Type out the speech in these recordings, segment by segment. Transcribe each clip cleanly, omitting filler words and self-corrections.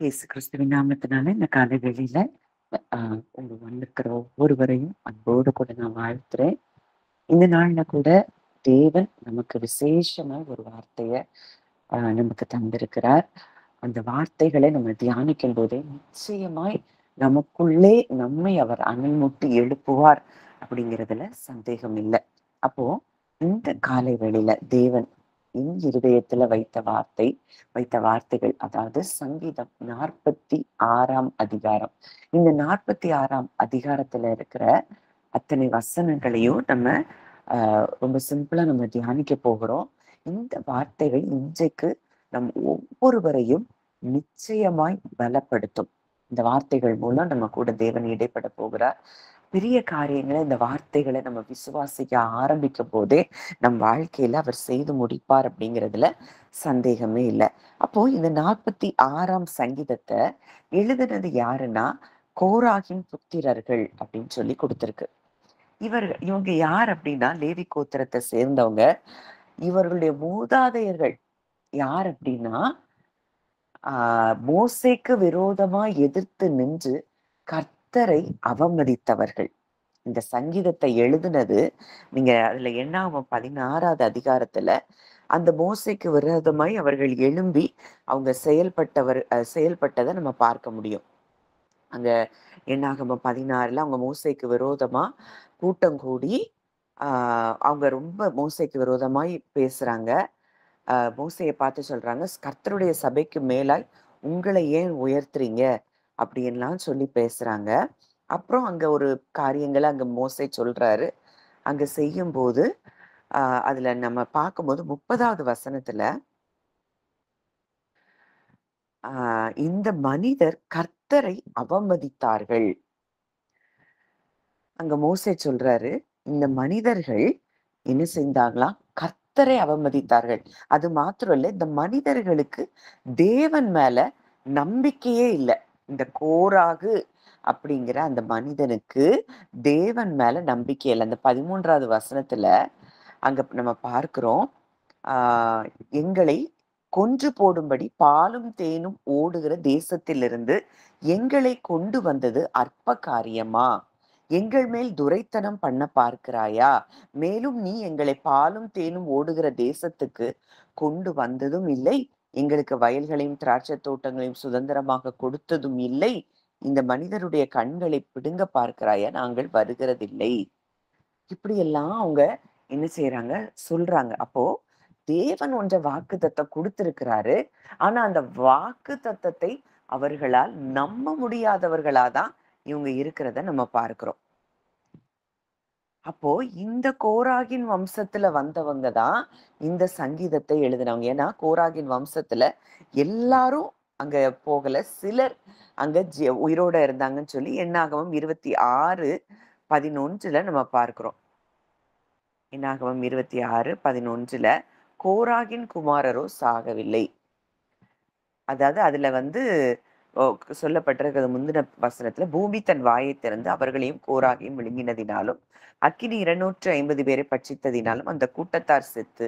இயேசு கிறிஸ்துவின் நாமத்தினால இந்த காலை வேளையில உங்க வந்திருக்கிற ஒவ்வொருவரையும் அன்போடு கூட நான் வாழ்த்துறேன். இந்த நாள்ல கூட தேவன் நமக்கு விசேஷமா ஒரு வார்த்தைய நமக்கு தந்திருக்கிறார். அந்த வார்த்தைகளை நம்ம தியானிக்கும் போதே நிச்சயமாய் நமக்குள்ளே நம்மை அவர் அனல்மூட்டி எழுப்புவார் அப்படிங்கிறதுல சந்தேகம் இல்லை. அப்போ இந்த காலை வேளையில தேவன் என் இருதயத்துல வைத்த வார்த்தைகள், அதாவது சங்கீதம் 46ஆம் அதிகாரம். இந்த 46ஆம் அதிகாரத்துல இருக்கிற அத்தனை வசனங்களையும் நம்ம ரொம்ப சிம்பிளா நம்ம தியானிக்க போகிறோம். இந்த வார்த்தைகள் இன்றைக்கு நம் ஒவ்வொருவரையும் நிச்சயமாய் பலப்படுத்தும். இந்த வார்த்தைகள் மூலம் நம்ம கூட தேவன் இடைப்பட போகிறார். பெரிய காரியங்களை இந்த வார்த்தைகளை நம்ம விசுவாசிக்க ஆரம்பிக்கும் போதே நம் வாழ்க்கையில அவர் செய்து முடிப்பார் அப்படிங்கிறதுல சந்தேகமே இல்லை. அப்போ இந்த 46ஆம் சங்கீதத்தை எழுதுனது யாருன்னா கோராகின் புத்திரர்கள் அப்படின்னு சொல்லி கொடுத்திருக்கு. இவங்க யார் அப்படின்னா லேவி கோத்திரத்தை சேர்ந்தவங்க. இவர்களுடைய மூதாதையர்கள் யார் அப்படின்னா மோசேக்கு விரோதமா எதிர்த்து நின்று கர்த்தரை அவமதித்தவர்கள். இந்த சங்கீதத்தை எழுதுனது நீங்க அதுல என்னாகும் 16ஆவது அதிகாரத்துல அந்த மோசேக்கு விரோதமாய் அவர்கள் எழும்பி அவங்க செயல்பட்டதை நம்ம பார்க்க முடியும். அங்க என்னாகமம் 16ல அவங்க மோசேக்கு விரோதமா கூட்டம் கூடி அவங்க ரொம்ப மோசேக்கு விரோதமாய் பேசுறாங்க. மோசேயை பார்த்து சொல்றாங்க, கர்த்தருடைய சபைக்கு மேலாய் உங்களை ஏன் உயர்த்துறீங்க அப்படின்லாம் சொல்லி பேசுறாங்க. அப்புறம் அங்க ஒரு காரியங்களை அங்க மோசே சொல்றாரு. அங்க செய்யும் போது அதுல நம்ம பார்க்கும்போது 30வது வசனத்துல இந்த மனிதர் கர்த்தரை அவமதித்தார்கள். அங்க மோசே சொல்றாரு, இந்த மனிதர்கள் என்ன செஞ்சாங்களாம்? கர்த்தரை அவமதித்தார்கள். அது மாத்திரம் இல்ல, இந்த மனிதர்களுக்கு தேவன் மேல நம்பிக்கையே இல்லை. இந்த கோராகு அப்படிங்கிற அந்த மனிதனுக்கு தேவன் மேல நம்பிக்கை இல்லை. அந்த 13வது வசனத்துல அங்க நம்ம பார்க்கிறோம், எங்களை கொன்று போடும்படி பாலும் தேனும் ஓடுகிற தேசத்திலிருந்து எங்களை கொண்டு வந்தது அற்ப காரியமா? எங்கள் மேல் துரைத்தனம் பண்ண பார்க்கிறாயா? மேலும் நீ எங்களை பாலும் தேனும் ஓடுகிற தேசத்துக்கு கொண்டு வந்ததும் இல்லை, எங்களுக்கு வயல்களையும் திராட்சை தோட்டங்களையும் சுதந்திரமாக கொடுத்ததும் இல்லை. இந்த மனிதருடைய கண்களை பிடுங்க பார்க்கிறாயா? நாங்கள் வருகிறதில்லை. இப்படியெல்லாம் அவங்க என்ன செய்யறாங்க சொல்றாங்க. அப்போ தேவன் ஒன்ற வாக்கு தத்தம் கொடுத்திருக்கிறாரு. ஆனா அந்த வாக்கு தத்தத்தை அவர்களால் நம்ப முடியாதவர்களாதான் இவங்க இருக்கிறத நம்ம பார்க்கிறோம். அப்போ இந்த கோராகின் வம்சத்துல வந்தவங்க தான் இந்த சங்கீதத்தை எழுதினவங்க. ஏன்னா கோராகின் வம்சத்துல எல்லாரும் அங்க போகல, சிலர் அங்க உயிரோட இருந்தாங்கன்னு சொல்லி என்னாகமம் 26:11 நம்ம பார்க்கிறோம். என்னாகமம் 26:11 கோராகின் குமாரரோ சாகவில்லை. அதாவது அதுல சொல்லப்பட்டிருக்கிறது முந்தின வசனத்துல, பூமி தன் வாயை திறந்து அவர்களையும் கோராகையும் விழுங்கினதினாலும் அக்கினி 250 பேரை பட்சித்ததினாலும் அந்த கூட்டத்தார் செத்து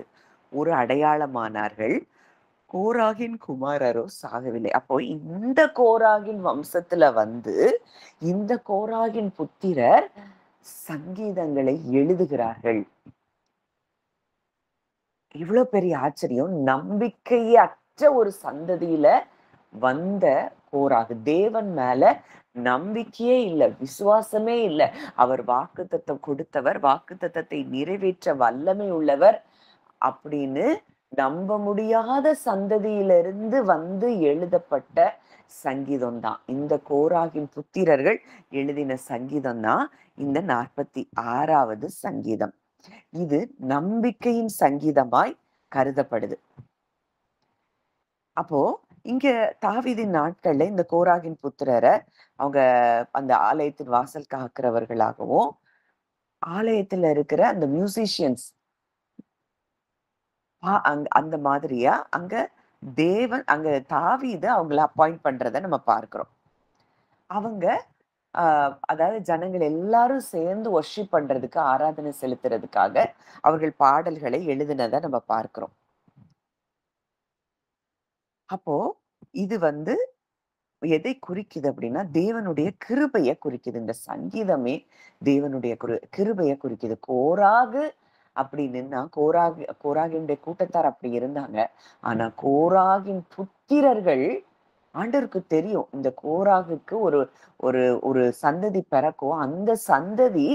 ஒரு அடையாளமானார்கள். கோராகின் குமாரரோ சாகவில்லை. அப்போ இந்த கோராகின் வம்சத்துல இந்த கோராகின் புத்திரர் சங்கீதங்களை எழுதுகிறார்கள். இவ்வளவு பெரிய ஆச்சரியம்! நம்பிக்கையற்ற ஒரு சந்ததியில வந்த கோராகு. தேவன் மேல நம்பிக்கையே இல்லை, விசுவாசமே இல்லை. அவர் வாக்குத்தத்தம் கொடுத்தவர், வாக்குத்தத்தத்தை நிறைவேற்ற வல்லமை உள்ளவர் அப்படின்னு நம்ப முடியாத சந்ததியிலிருந்து எழுதப்பட்ட சங்கீதம் தான் இந்த கோராகின் புத்திரர்கள் எழுதின சங்கீதம் தான் இந்த 46வது சங்கீதம். இது நம்பிக்கையின் சங்கீதமாய் கருதப்படுது. அப்போ இங்க தாவீதின் நாட்கள்ல இந்த கோராகின் புத்திரரை அவங்க அந்த ஆலயத்தின் வாசல் காக்கிறவர்களாகவும், ஆலயத்துல இருக்கிற அந்த மியூசிஷியன்ஸ் அந்த மாதிரியா அங்க தாவீது அவங்கள அப்பாயிண்ட் பண்றத நம்ம பார்க்கிறோம். அவங்க அதாவது ஜனங்கள் எல்லாரும் சேர்ந்து வொர்ஷிப் பண்றதுக்கு, ஆராதனை செலுத்துறதுக்காக அவர்கள் பாடல்களை எழுதினதை நம்ம பார்க்கிறோம். அப்போ இது எதை குறிக்குது அப்படின்னா தேவனுடைய கிருபைய குறிக்குது. இந்த சங்கீதமே தேவனுடைய கிருபைய குறிக்குது. கோராகு அப்படின்னா கோராகினுடைய கூட்டத்தார் அப்படி இருந்தாங்க. ஆனா கோராகின் புத்திரர்கள் ஆண்டவருக்கு தெரியும். இந்த கோராகுக்கு ஒரு ஒரு ஒரு சந்ததி பிறக்கும். அந்த சந்ததி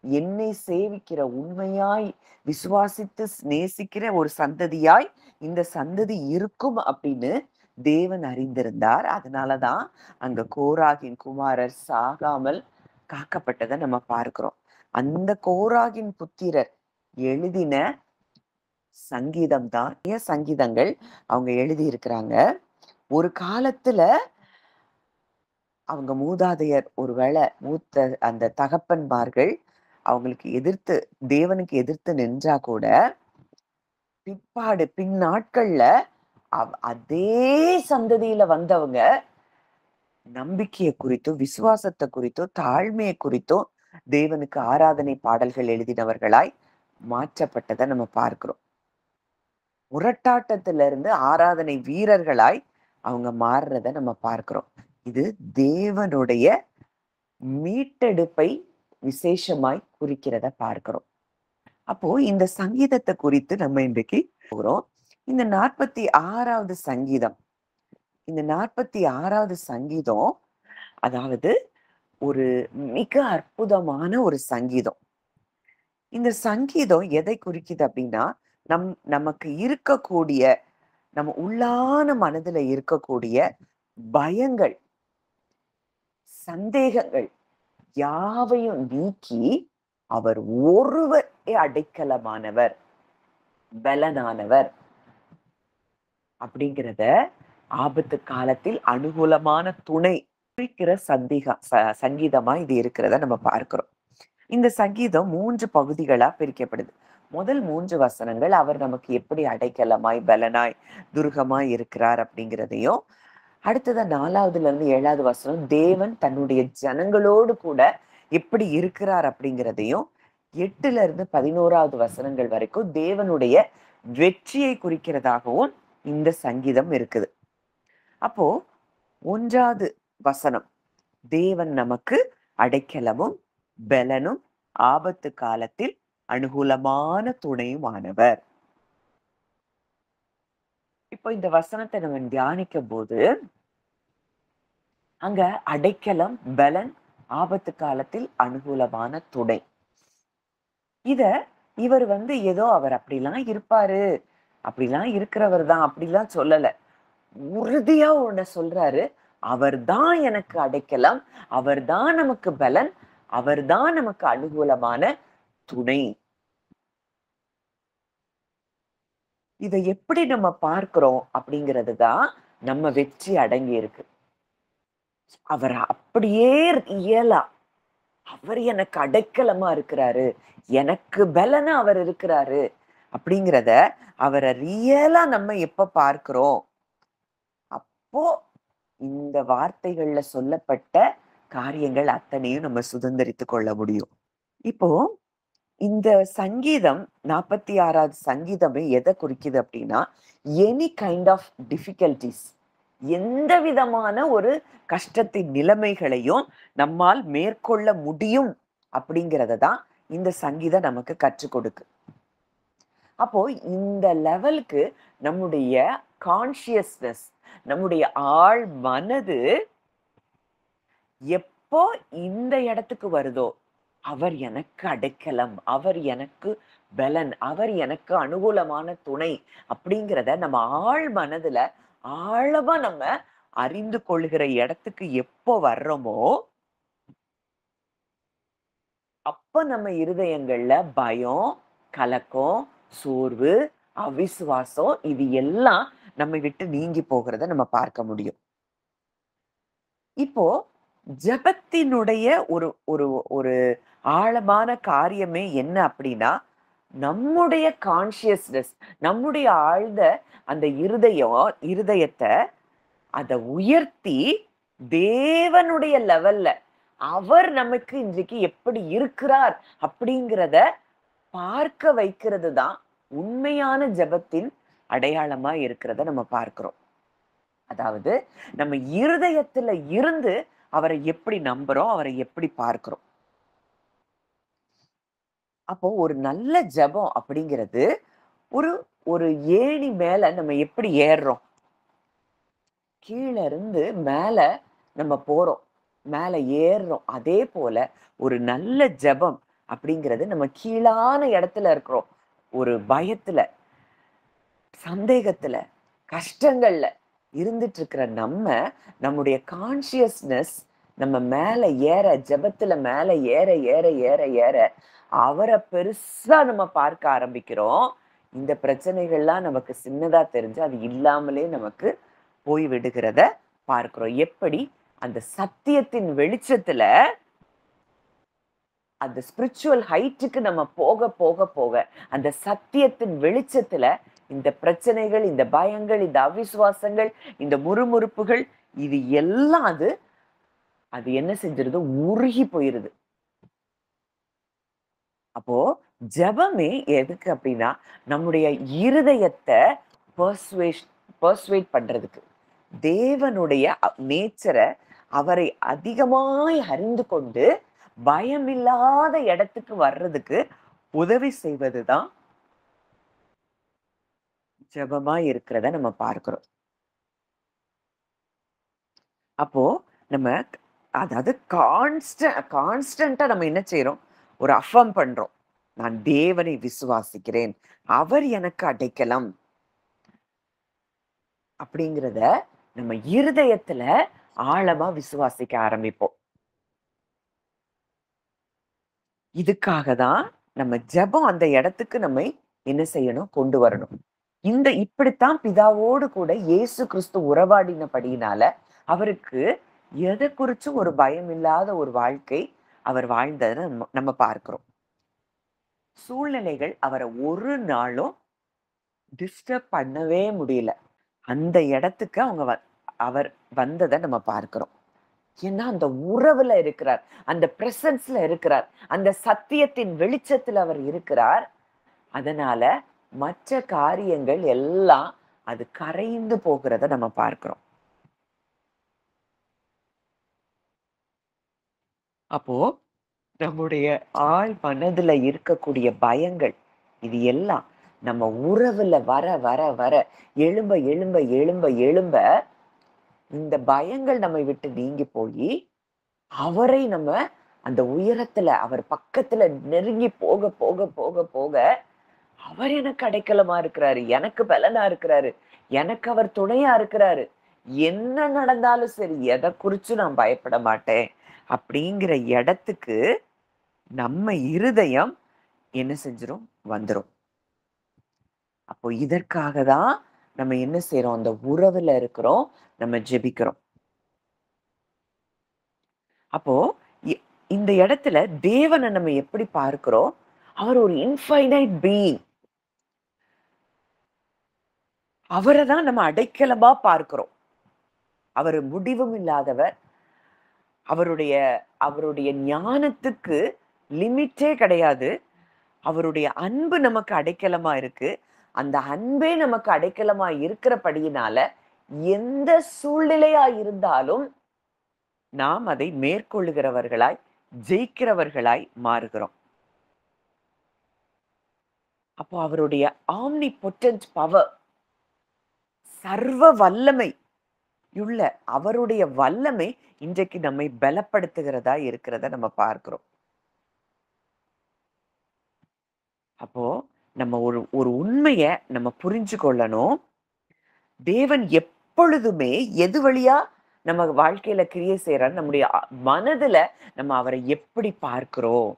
என்னை சேவிக்கிற உண்மையாய் விசுவாசித்து நேசிக்கிற ஒரு சந்ததியாய் இந்த சந்ததி இருக்கும் அப்படின்னு தேவன் அறிந்திருந்தார். அதனாலதான் அங்க கோராகின் குமாரர் சாகாமல் காக்கப்பட்டதை நம்ம பார்க்கிறோம். அந்த கோராகின் புத்திரர் எழுதின சங்கீதம் தான் சங்கீதங்கள் அவங்க எழுதி இருக்கிறாங்க. ஒரு காலத்துல அவங்க மூதாதையர் ஒருவேளை மூத்த அந்த தகப்பன்மார்கள் அவங்களுக்கு எதிர்த்து தேவனுக்கு எதிர்த்து நின்றா கூட பின் நாட்கள்ல அதே சந்ததியில வந்தவங்க நம்பிக்கையை குறித்தும் விசுவாசத்தை குறித்தும் தாழ்மையை குறித்தும் தேவனுக்கு ஆராதனை பாடல்கள் எழுதினவர்களாய் மாற்றப்பட்டதை நம்ம பார்க்கிறோம். முரட்டாட்டத்தில இருந்து ஆராதனை வீரர்களாய் அவங்க மாறுறத நம்ம பார்க்கிறோம். இது தேவனுடைய மீட்டெடுப்பை விசேஷமாய் குறிக்கிறத பார்க்கிறோம். அப்போ இந்த சங்கீதத்தை குறித்து நம்ம இன்றைக்கு போகிறோம். இந்த 46வது சங்கீதம், இந்த 46வது சங்கீதம் அதாவது ஒரு மிக அற்புதமான ஒரு சங்கீதம். இந்த சங்கீதம் எதை குறிக்குது அப்படின்னா நமக்கு இருக்கக்கூடிய நம்ம உள்ளான மனதுல இருக்கக்கூடிய பயங்கள், சந்தேகங்கள் யாவையும் நீக்கி அவர் ஒருவரே அடைக்கலமானவர், பலனானவர் அப்படிங்கிறத ஆபத்து காலத்தில் அனுகூலமான துணை குறிக்கிற சங்கீதமா இது இருக்கிறத நம்ம பார்க்கிறோம். இந்த சங்கீதம் 3 பகுதிகளா பிரிக்கப்படுது. முதல் 3 வசனங்கள் அவர் நமக்கு எப்படி அடைக்கலமாய் பலனாய் துருகமாய் இருக்கிறார் அப்படிங்கிறதையும், அடுத்தது 4வதுல இருந்து 7வது வசனம் தேவன் தன்னுடைய ஜனங்களோடு கூட எப்படி இருக்கிறார் அப்படிங்கிறதையும், 8ல இருந்து 11வது வசனங்கள் வரைக்கும் தேவனுடைய வெற்றியை குறிக்கிறதாகவும் இந்த சங்கீதம் இருக்குது. அப்போ 1வது வசனம் தேவன் நமக்கு அடைக்கலமும் பலனும் ஆபத்து காலத்தில் அனுகூலமான துணையுமானவர். இப்போ இந்த வசனத்தை நம்ம தியானிக்கும் போது அங்க அடைக்கலம், பலன், ஆபத்து காலத்தில் அனுகூலமான துணை. இவர் ஏதோ அவர் அப்படிலாம் இருப்பாரு, அப்படிலாம் இருக்கிறவர் தான் அப்படிலாம் சொல்லல. உறுதியா ஒண்ண சொல்றாரு, அவர்தான் எனக்கு அடைக்கலம், அவர்தான் நமக்கு பலன், அவர்தான் நமக்கு அனுகூலமான துணை. இதை எப்படி நம்ம பார்க்கிறோம் அப்படிங்கிறது தான் நம்ம வெற்றி அடங்கி இருக்கு. அவர் அப்படியே ரியலா அவர் எனக்கு அடைக்கலமா இருக்கிறாரு, எனக்கு பலனா அவர் இருக்கிறாரு அப்படிங்கிறத அவரை ரியலா நம்ம எப்ப பார்க்கிறோம், அப்போ இந்த வார்த்தைகள்ல சொல்லப்பட்ட காரியங்கள் அத்தனையும் நம்ம சுதந்திரித்து கொள்ள முடியும். இப்போ இந்த சங்கீதம் 46வது சங்கீதமே எதை குறிக்குது அப்படின்னா, எனி கைண்ட் ஆஃப் டிஃபிகல்டிஸ், எந்த விதமான ஒரு கஷ்டத்தின் நிலைமைகளையும் நம்மால் மேற்கொள்ள முடியும் அப்படிங்கிறத தான் இந்த சங்கீதம் நமக்கு கற்றுக் கொடுக்கு. அப்போ இந்த லெவலுக்கு நம்முடைய கான்சியஸ்னஸ், நம்முடைய ஆழ் மனது எப்போ இந்த இடத்துக்கு வருதோ, அவர் எனக்கு அடைக்கலம், அவர் எனக்கு பலன், அவர் எனக்கு அனுகூலமான துணை அப்படிங்கிறத நம்ம ஆழ் மனதுல ஆழமா நம்ம அறிந்து கொள்கிற இடத்துக்கு எப்போ வர்றோமோ, அப்ப நம்ம இருதயங்கள்ல பயம், கலக்கம், சோர்வு, அவிசுவாசம் இது எல்லாம் நம்மை விட்டு நீங்கி போகிறத நம்ம பார்க்க முடியும். இப்போ ஜெபத்தினுடைய ஒரு ஒரு ஒரு ஆழமான காரியமே என்ன அப்படின்னா, நம்முடைய கான்சியஸ்னஸ், நம்முடைய ஆழ்ந்த அந்த இருதயத்தை அதை உயர்த்தி தேவனுடைய லெவல்ல அவர் நமக்கு இன்றைக்கு எப்படி இருக்கிறார் அப்படிங்கிறத பார்க்க வைக்கிறது தான் உண்மையான ஜெபத்தின் அடையாளமா இருக்கிறத நம்ம பார்க்கிறோம். அதாவது நம்ம இருதயத்துல இருந்து அவரை எப்படி நம்புறோம், அவரை எப்படி பார்க்கிறோம். அப்போ ஒரு நல்ல ஜெபம் அப்படிங்கிறது ஒரு ஒரு ஏணி மேல நம்ம எப்படி ஏறுறோம்? கீழ இருந்து மேல நம்ம போறோம். மேல ஏறுறோம். அதே போல ஒரு நல்ல ஜெபம் அப்படிங்கிறது நம்ம கீழான இடத்துல இருக்கிறோம். ஒரு பயத்துல, சந்தேகத்துல, கஷ்டங்கள்ல இருந்துட்டு இருக்கிற நம்முடைய கான்ஷியஸ்னஸ் நம்ம மேல ஏற, ஜெபத்துல மேல ஏற ஏற ஏற ஏற அவர பெருசா நம்ம பார்க்க ஆரம்பிக்கிறோம். இந்த பிரச்சனைகள்லாம் நமக்கு சின்னதா தெரிஞ்சு அது இல்லாமலே நமக்கு போய் விடுகிறத பார்க்கிறோம். எப்படி? அந்த சத்தியத்தின் வெளிச்சத்துல அந்த ஸ்பிரிச்சுவல் ஹைட்டுக்கு நம்ம போக போக போக அந்த சத்தியத்தின் வெளிச்சத்துல இந்த பிரச்சனைகள், இந்த பயங்கள், இந்த அவிசுவாசங்கள், இந்த முறுமுறுப்புகள், இது எல்லாம் அது அது என்ன செஞ்சிருது? உருகி போயிருது. அப்போ ஜெபமே எதுக்கு அப்படின்னா நம்முடைய இருதயத்தை பர்சுவேட் பண்றதுக்கு, தேவனுடைய நேச்சரை, அவரை அதிகமாய் அறிந்து கொண்டு பயமில்லாத இடத்துக்கு வர்றதுக்கு உதவி செய்வதுதான் ஜெபமா இருக்கிறத நம்ம பார்க்கிறோம். அப்போ நம்ம அதாவது கான்ஸ்டன்டா நம்ம என்ன செய்யறோம்? ஒரு அஃபர்ம் பண்றோம். நான் தேவனை விசுவாசிக்கிறேன், அவர் எனக்கு அடைக்கலம் அப்படிங்கிறத நம்ம இருதயத்துல ஆழமா விசுவாசிக்க ஆரம்பிப்போம். இதுக்காக தான் நம்ம ஜெபம் அந்த இடத்துக்கு நம்மை என்ன செய்யணும்? கொண்டு வரணும். இப்படித்தான் பிதாவோடு கூட இயேசு கிறிஸ்து உறவாடினபடியினால அவருக்கு எதை குறிச்சும் ஒரு பயம் இல்லாத ஒரு வாழ்க்கை அவர் வாழ்ந்ததை நம்ம பார்க்கிறோம். சூழ்நிலைகள் அவரை ஒரு நாளும் டிஸ்டர்ப் பண்ணவே முடியல. அந்த இடத்துக்கு அவர் வந்ததை நம்ம பார்க்கிறோம். ஏன்னா அந்த உறவுல இருக்கிறார், அந்த பிரசன்ஸ்ல இருக்கிறார், அந்த சத்தியத்தின் வெளிச்சத்துல அவர் இருக்கிறார். அதனால மற்ற காரியங்கள் எல்லாம் அது கரைந்து போகிறத நம்ம பார்க்கிறோம். அப்போ நம்முடைய ஆழ் மனதுல இருக்கக்கூடிய பயங்கள், இது எல்லாம் நம்ம உறவுல வர வர வர எழும்ப எழும்ப எழும்ப எழும்ப இந்த பயங்கள் நம்மை விட்டு நீங்கி போய் அவரை நம்ம அந்த உயரத்துல அவர் பக்கத்துல நெருங்கி போக போக போக போக அவர் எனக்கு அடைக்கலமா இருக்கிறாரு, எனக்கு பலனா இருக்கிறாரு, எனக்கு அவர் துணையா இருக்கிறாரு, என்ன நடந்தாலும் சரி எதை குறிச்சு நான் பயப்பட மாட்டேன் அப்படிங்கிற இடத்துக்கு நம்ம இருதயம் என்ன செஞ்சிரும்? வந்துரும். அப்போ இதற்காக தான் நம்ம என்ன செய்யறோம்? அந்த உறவுல இருக்கிறோம், நம்ம ஜெபிக்கிறோம். அப்போ இந்த இடத்துல தேவனை நம்ம எப்படி பார்க்கிறோம்? அவர் ஒரு இன்ஃபைனைட் பீயிங். அவரை தான் நம்ம அடைக்கலமா பார்க்கிறோம். அவர் முடிவும் இல்லாதவர். அவருடைய அவருடைய ஞானத்துக்கு லிமிட்டே கிடையாது. அவருடைய அன்பு நமக்கு அடைக்கலமா இருக்கு. அந்த அன்பே நமக்கு அடைக்கலமா இருக்கிறபடியினால எந்த சூழ்நிலையா இருந்தாலும் நாம் அதை மேற்கொள்ளுகிறவர்களாய், ஜெயிக்கிறவர்களாய் மாறுகிறோம். அப்போ அவருடைய ஆம்னிபொட்டன்ட் பவர், சர்வ வல்லமை உள்ள அவருடைய வல்லமை இன்றைக்கு நம்மை பலப்படுத்துகிறதா இருக்கிறத நம்ம பார்க்கிறோம். அப்போ நம்ம ஒரு ஒரு உண்மைய நம்ம புரிஞ்சு கொள்ளணும். தேவன் எப்பொழுதுமே எது வழியா நம்ம வாழ்க்கையில கிரியை செய்யறாரு? நம்முடைய மனதுல நம்ம அவரை எப்படி பார்க்கிறோம்?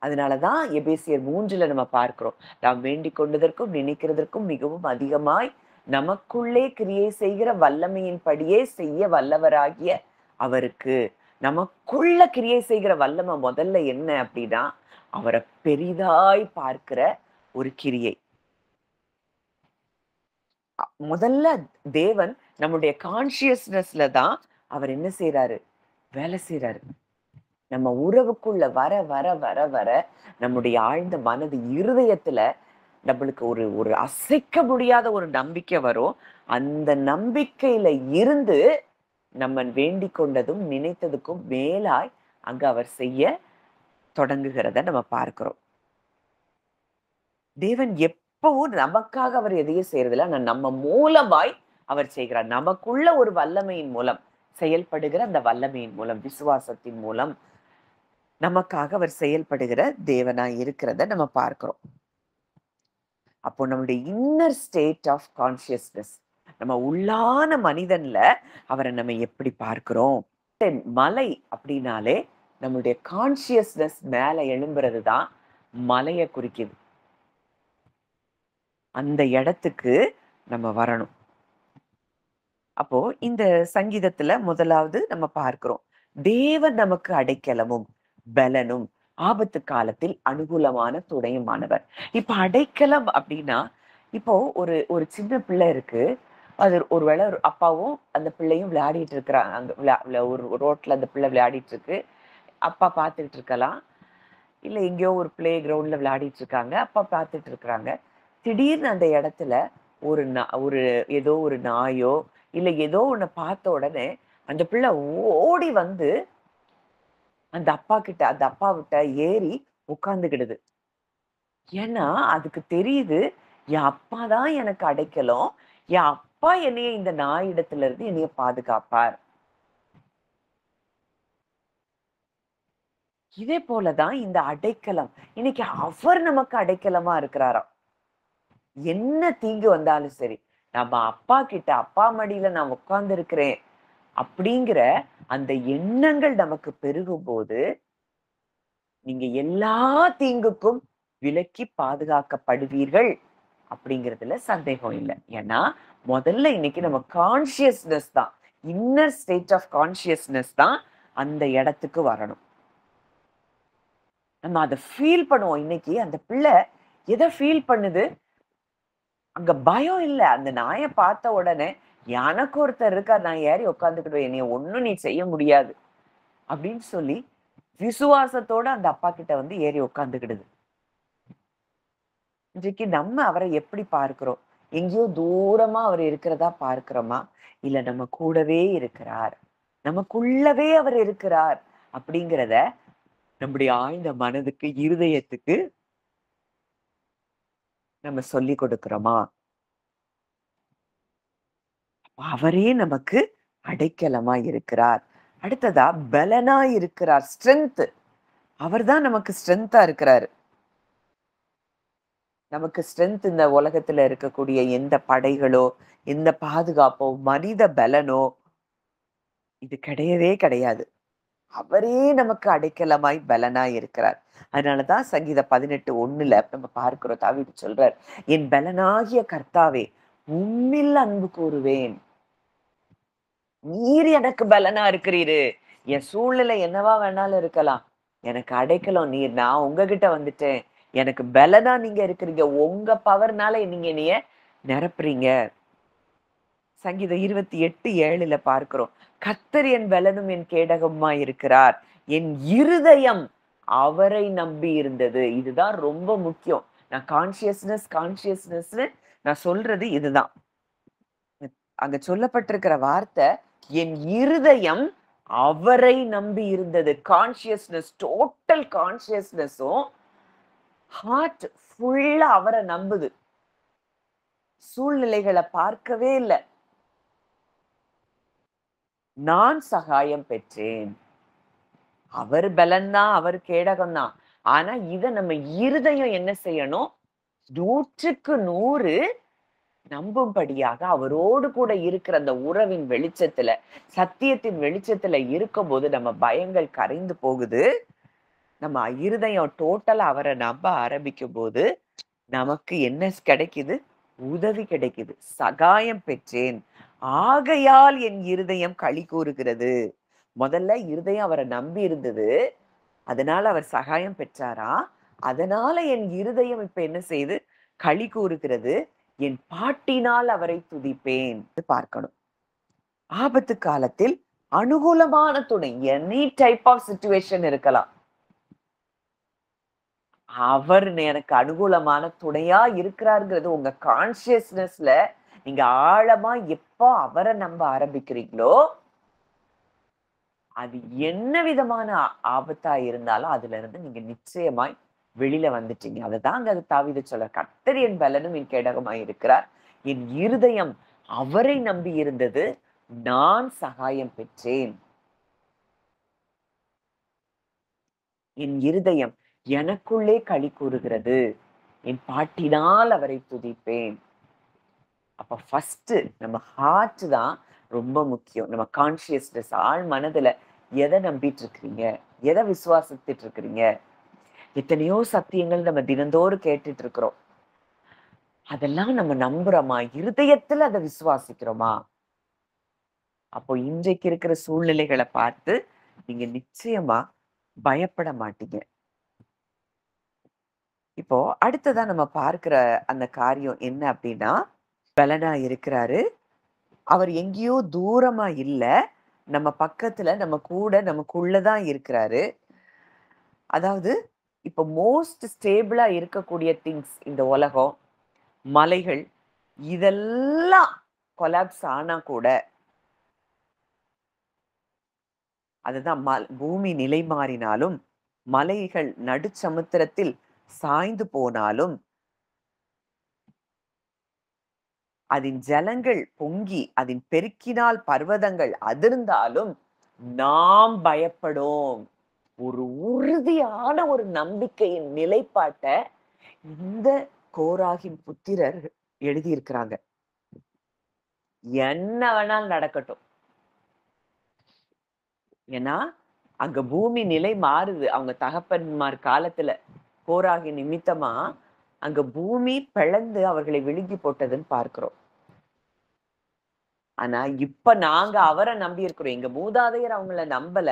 அதனாலதான் எபேசியர் 3 நம்ம பார்க்கிறோம். நாம் வேண்டிக் கொண்டதற்கும் நினைக்கிறதற்கும் மிகவும் அதிகமாய் நமக்குள்ளே கிரியை செய்கிற வல்லமையின் படியே செய்ய வல்லவராகிய அவருக்கு. நமக்குள்ள கிரியை செய்கிற வல்லமை முதல்ல என்ன அப்படின்னா அவரை பெரிதாய் பார்க்கிற ஒரு கிரியை. முதல்ல தேவன் நம்முடைய கான்சியஸ்னஸ்ல தான் அவர் என்ன செய்யறாரு? வேலை செய்யறாரு. நம்ம உறவுக்குள்ள வர வர வர வர நம்முடைய ஆழ்ந்த மனது இருதயத்துல நம்மளுக்கு ஒரு ஒரு அசைக்க முடியாத ஒரு நம்பிக்கை வரும். அந்த நம்பிக்கையில இருந்து நம்ம வேண்டிக் கொண்டதும் நினைத்ததுக்கும் மேலாய் அங்க அவர் செய்ய தொடங்குகிறத நம்ம பார்க்கிறோம். தேவன் எப்பவும் நமக்காக அவர் எதையும் செய்யறதில்ல. ஆனா நம்ம மூலமாய் அவர் செய்கிறார். நமக்குள்ள ஒரு வல்லமையின் மூலம் செயல்படுகிற அந்த வல்லமையின் மூலம், விசுவாசத்தின் மூலம் நமக்காக அவர் செயல்படுகிற தேவனாய் இருக்கிறத நம்ம பார்க்கிறோம். அப்போ நம்முடைய இன்னர் ஸ்டேட் ஆஃப் கான்ஷியஸ்னஸ், நம்ம உள்ளான மனிதன்ல அவரை நம்ம எப்படி பார்க்கிறோம்? மலை அப்படின்னாலே நம்முடைய கான்ஷியஸ்னஸ் மேல எழும்புறது தான் மலைய குறிக்குது. அந்த இடத்துக்கு நம்ம வரணும். அப்போ இந்த சங்கீதத்துல முதலாவது நம்ம பார்க்கிறோம், தேவன் நமக்கு அடைக்கலமும் பலனும் ஆபத்து காலத்தில் அனுகூலமான துணையுமானவர். இப்ப அடைக்கலம் அப்படின்னா, இப்போ ஒரு ஒரு சின்ன பிள்ளை இருக்கு. அது ஒருவேளை ஒரு அப்பாவும் அந்த பிள்ளையும் விளையாடிட்டு இருக்கிறாங்க. அங்க ஒரு ரோட்ல அந்த பிள்ளை விளையாடிட்டு இருக்கு. அப்பா பார்த்துட்டு இருக்கலாம். இல்ல எங்கேயோ ஒரு பிளே கிரவுண்ட்ல விளையாடிட்டு இருக்காங்க. அப்பா பார்த்துட்டு இருக்கிறாங்க. திடீர்னு அந்த இடத்துல ஒரு ஏதோ ஒரு நாயோ, இல்ல ஏதோ ஒண்ண பார்த்த உடனே அந்த பிள்ளை ஓடி வந்து அந்த அப்பாவிட்ட ஏறி உட்கார்ந்துகிடுது. ஏன்னா, அதுக்கு தெரியுது, என் அப்பா தான் எனக்கு அடைக்கலம். என் அப்பா என்னைய இந்த நாயிடத்துல இருந்து என்னைய பாதுகாப்பார். இதே போலதான் இந்த அடைக்கலம். இன்னைக்கு அவர் நமக்கு அடைக்கலமா இருக்கிறாராம். என்ன தீங்கு வந்தாலும் சரி, நம்ம அப்பா மடியில நான் உட்கார்ந்து இருக்கிறேன் அப்படிங்கிற அந்த எண்ணங்கள் நமக்கு பெருகும் போது, நீங்க எல்லா தீங்குக்கும் விலக்கி பாதுகாக்கப்படுவீர்கள் அப்படிங்கிறதுல சந்தேகம் இல்லை. ஏன்னா முதல்ல இன்னைக்கு நம்ம கான்சியஸ்னஸ் தான், இன்னர் ஸ்டேட் ஆஃப் கான்சியஸ்னஸ் தான் அந்த இடத்துக்கு வரணும். நம்ம அதை ஃபீல் பண்ணுவோம். இன்னைக்கு அந்த பிள்ளை எதை ஃபீல் பண்ணுது? அங்க பயம் இல்ல. அந்த நாயை பார்த்த உடனே எனக்கு ஒருத்தர் இருக்கார், நான் ஏறி உட்காந்துக்கிடுவேன், என்னைய ஒண்ணும் நீ செய்ய முடியாது அப்படின்னு சொல்லி விசுவாசத்தோட அந்த அப்பா கிட்ட வந்து ஏறி உட்காந்துக்கிடுது. இன்றைக்கு நம்ம அவரை எப்படி பார்க்கிறோம்? எங்கேயோ தூரமா அவர் இருக்கிறதா பார்க்கிறோமா? இல்ல நம்ம கூடவே இருக்கிறார், நமக்குள்ளவே அவர் இருக்கிறார் அப்படிங்கிறத நம்முடைய ஆழ்ந்த மனதுக்கு, இருதயத்துக்கு நம்ம சொல்லி கொடுக்கிறோமா? அவரே நமக்கு அடைக்கலமா இருக்கிறார். அடுத்ததா பலனா இருக்கிறார், ஸ்ட்ரென்த். அவர்தான் நமக்கு ஸ்ட்ரென்த்தா இருக்கிறாரு. நமக்கு ஸ்ட்ரென்த் இந்த உலகத்துல இருக்கக்கூடிய எந்த படைகளோ, எந்த பாதுகாப்போ, மனித பலனோ இது கிடையவே கிடையாது. அவரே நமக்கு அடைக்கலமாய் பலனாய் இருக்கிறார். அதனாலதான் சங்கீதம் 18:1 நம்ம பார்க்கிறோம், தாவீது சொல்றார், என் பலனாகிய கர்த்தாவே உம்மில் அன்பு கூறுவேன். நீர் எனக்கு பலனா இருக்கிறீரு. என் சூழ்நிலை என்னவா வேணாலும் இருக்கலாம், எனக்கு அடைக்கலம் நீர். நான் உங்ககிட்ட வந்துட்டேன். எனக்கு பலனா நீங்க இருக்கிறீங்க. உங்க பவர்னால நீங்க என்னைய நிரப்புறீங்க. சங்கீதம் 28:7 பார்க்கிறோம், கர்த்தர் என் பலனும் என் கேடகமா இருக்கிறார். என் இருதயம் அவரை நம்பி இருந்தது. இதுதான் ரொம்ப முக்கியம். நான் கான்சியஸ்னஸ் நான் சொல்றது இதுதான். அங்க சொல்லப்பட்டிருக்கிற வார்த்தை, என் இருதயம் அவரை நம்பி இருந்தது. கான்சியஸ்னஸ், டோட்டல் கான்சியஸ்னஸும் ஹார்ட் ஃபுல்லா அவரை நம்புது. சூழ்நிலைகளை பார்க்கவே இல்லை. நான் சகாயம் பெற்றேன். அவர் பலன் தான், அவர் கேடகம் தான். ஆனா இத நம்ம இருதயம் என்ன செய்யணும்? 100க்கு 100 நம்பும்படியாக அவரோடு கூட இருக்கிற அந்த உறவின் வெளிச்சத்துல, சத்தியத்தின் வெளிச்சத்துல இருக்கும்போது நம்ம பயங்கள் கரைந்து போகுது. நம்ம இருதயம் டோட்டலா அவரை நம்ப ஆரம்பிக்கும் போது நமக்கு என்ன கிடைக்குது? உதவி கிடைக்குது. சகாயம் பெற்றேன், ஆகையால் என் இருதயம் களி கூறுகிறது. முதல்ல இருதயம் அவரை நம்பி இருந்தது, அதனால அவர் சகாயம் பெற்றாரா. அதனால என் இருதயம் இப்ப என்ன செய்து? களி கூறுகிறது. என் பாட்டினால் அவரை துதிப்பேன். பார்க்கணும். ஆபத்து காலத்தில் அனுகூலமான துணை, எனி டைப் ஆஃப் சிச்சுவேஷன் இருக்கலாம். அவர் எனக்கு அனுகூலமான துணையா இருக்கிறாருங்கிறது உங்க கான்சியஸ்னஸ்ல நீங்க ஆழமா எப்போ அவரை நம்ப ஆரம்பிக்கிறீங்களோ, அது என்ன விதமான ஆபத்தா இருந்தாலும் அதுல இருந்து நீங்க நிச்சயமாய் வெளியில வந்துட்டீங்க. அததாங்க அது தாவீது சொல்றார். கர்த்தர் என் பலனும் என் கேடகமாய் இருக்கிறார். என் இருதயம் அவரை நம்பி இருந்தது. நான் சகாயம் பெற்றேன். என் இருதயம் எனக்குள்ளே களி கூறுகிறது. என் பாட்டினால் அவரை துதிப்பேன். அப்ப ஃபர்ஸ்ட் நம்ம ஹார்ட் தான் ரொம்ப முக்கியம். நம்ம கான்சியஸ்னஸ் ஆழ் மனதுல எதை நம்பிட்டு இருக்கிறீங்க? எதை விசுவாசித்துட்டு இருக்கிறீங்க? எத்தனையோ சத்தியங்கள் நம்ம தினந்தோறும் கேட்டுட்டு இருக்கிறோம். அதெல்லாம் நம்ம நம்புறோமா? இருதயத்துல அதை விசுவாசிக்கிறோமா? அப்போ இன்றைக்கு இருக்கிற சூழ்நிலைகளை பார்த்து நீங்க நிச்சயமா பயப்பட மாட்டீங்க. இப்போ அடுத்ததா நம்ம பார்க்கிற அந்த காரியம் என்ன அப்படின்னா, பலனா இருக்கிறாரு. அவர் எங்கேயோ தூரமா இல்ல. நம்ம பக்கத்துல, நம்ம கூட, நமக்குள்ளதான் இருக்கிறாரு. அதாவது இப்ப மோஸ்ட் ஸ்டேபிளா இருக்கக்கூடிய திங்ஸ் இந்த உலகம், மலைகள் இதெல்லாம் கொலாப்ஸ் ஆனா கூட, அதுதான் பூமி நிலை மாறினாலும், மலைகள் நடுச்சமுத்திரத்தில் சாய்ந்து போனாலும், அதன் ஜலங்கள் பொங்கி அதன் பெருக்கினால் பர்வதங்கள் அதிர்ந்தாலும் நாம் பயப்படோம். ஒரு உறுதியான ஒரு நம்பிக்கையின் நிலைப்பாட்ட இந்த கோராகின் புத்திரர் எழுதியிருக்கிறாங்க. என்ன வேணாலும் நடக்கட்டும். ஏன்னா அங்க பூமி நிலை மாறுது. அவங்க தகப்பன்மார் காலத்துல கோராகி நிமித்தமா அங்க பூமி பிளந்து அவர்களை விழுங்கி போட்டதுன்னு பார்க்கிறோம். ஆனா இப்ப நாங்க அவரை நம்பி இருக்கிறோம். எங்க மூதாதையர் அவங்கள நம்பல.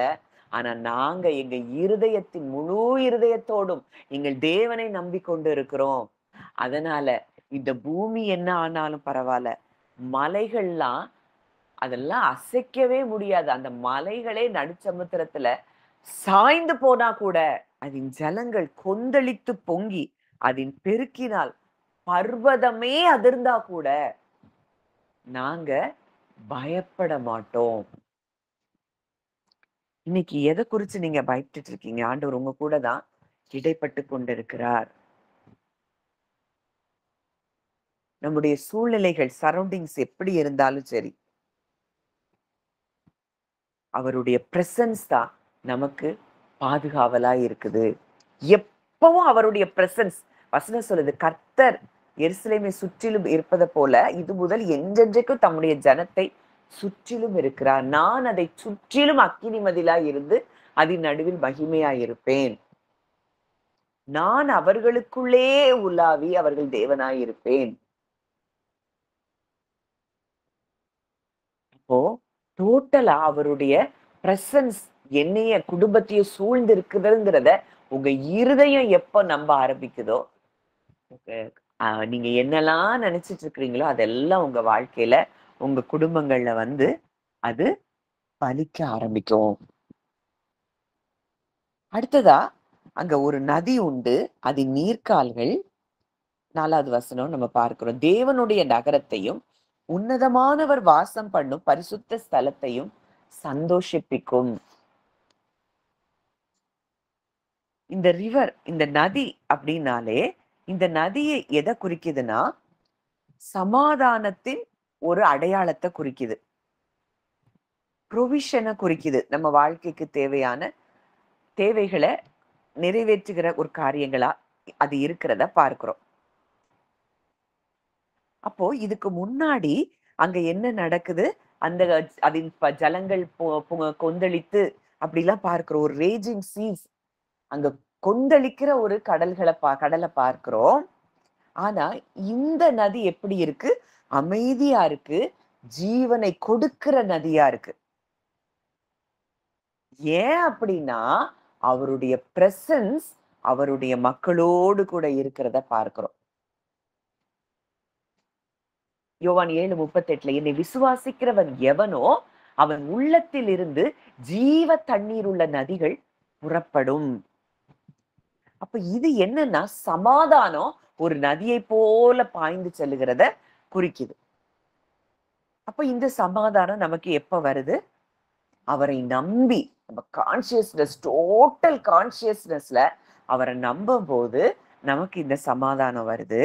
ஆனா நாங்க எங்க இருதயத்தின் முழு இருதயத்தோடும் எங்கள் தேவனை நம்பிக்கொண்டு இருக்கிறோம். அதனால இந்த பூமி என்ன ஆனாலும் பரவாயில்ல, மலைகள்லாம் அதெல்லாம் அசைக்கவே முடியாது. அந்த மலைகளே நடுச்சமுத்திரத்துல சாய்ந்து போனா கூட அதன் ஜலங்கள் கொந்தளித்து பொங்கி அதன் பெருக்கினால் பர்வதமே அதிர்ந்தா கூட நாங்க பயப்பட மாட்டோம். இன்னைக்கு எதை குறிச்சு நீங்க பயப்பட்டுட்டு இருக்கீங்க? ஆண்டவர் உங்க கூட தான் இடைப்பட்டு கொண்டிருக்கிறார். நம்முடைய சூழ்நிலைகள், சரௌண்டிங்ஸ் எப்படி இருந்தாலும் சரி, அவருடைய பிரசன்ஸ் தான் நமக்கு பாதுகாவலா இருக்குது. எப்பவும் அவருடைய பிரசன்ஸ், வசனம் சொல்லுது, கர்த்தர் எருசலேமை சுற்றிலும் இருப்பது போல இது முதல் என்றென்றைக்கும் தம்முடைய ஜனத்தை சுற்றிலும் இருக்கிறார். நான் அதை சுற்றிலும் அக்கினி மதிலா இருந்து அதன் நடுவில் மகிமையா இருப்பேன். நான் அவர்களுக்குள்ளே உலாவி அவர்கள் தேவனாய் இருப்பேன். அப்போ டோட்டலா அவருடைய பிரசன்ஸ் என்னைய குடும்பத்தையும் சூழ்ந்து இருக்குதுங்கிறத உங்க இருதயம் எப்ப நம்ப ஆரம்பிக்குதோ, நீங்க என்னெல்லாம் நினைச்சிட்டு இருக்கிறீங்களோ அதெல்லாம் உங்க வாழ்க்கையில, உங்க குடும்பங்கள்ல வந்து அது பலிக்க ஆரம்பிக்கும். அடுத்ததா அங்க ஒரு நதி உண்டு. அதன் நீர்க்கால்கள் 4வது வசனம் நம்ம பார்க்கிறோம். தேவனுடைய நகரத்தையும் உன்னதமானவர் வாசம் பண்ணும் பரிசுத்த ஸ்தலத்தையும் சந்தோஷிப்பிக்கும். இந்த ரிவர், இந்த நதி அப்படின்னாலே, இந்த நதியை எதை குறிக்குதுன்னா சமாதானத்தின் ஒரு அடையாளத்தை குறிக்குது. ப்ரொவிஷனை குறிக்குது. நம்ம வாழ்க்கைக்கு தேவையான தேவைகளை நிறைவேற்றுகிற ஒரு காரியங்களா அது இருக்கிறத பார்க்கிறோம். அப்போ இதுக்கு முன்னாடி அங்க என்ன நடக்குது? அந்த அதன் ஜலங்கள் கொந்தளித்து அப்படிலாம் பார்க்கிறோம். ஒரு ரேஜிங் சீஸ், அங்க கொந்தளிக்கிற ஒரு கடலை பார்க்கிறோம். ஆனா இந்த நதி எப்படி இருக்கு? அமைதியா இருக்கு. ஜீவனை கொடுக்கிற நதியா இருக்கு. ஏன் அப்படின்னா அவருடைய பிரசன்ஸ் அவருடைய மக்களோடு கூட இருக்கிறத பார்க்கிறோம். யோவான் 7:38 என்னை விசுவாசிக்கிறவன் எவனோ அவன் உள்ளத்தில் இருந்து ஜீவ தண்ணீர் உள்ள நதிகள் புறப்படும். அப்ப இது என்னன்னா, சமாதானம் ஒரு நதியை போல பாய்ந்து செல்லுகிறத குறிக்குது. அப்ப இந்த சமாதானம் நமக்கு எப்ப வருது? அவரை நம்பி, நம்ம கான்சியஸ்னஸ், டோட்டல் கான்சியஸ்னஸ்ல அவரை நம்பும் போது நமக்கு இந்த சமாதானம் வருது.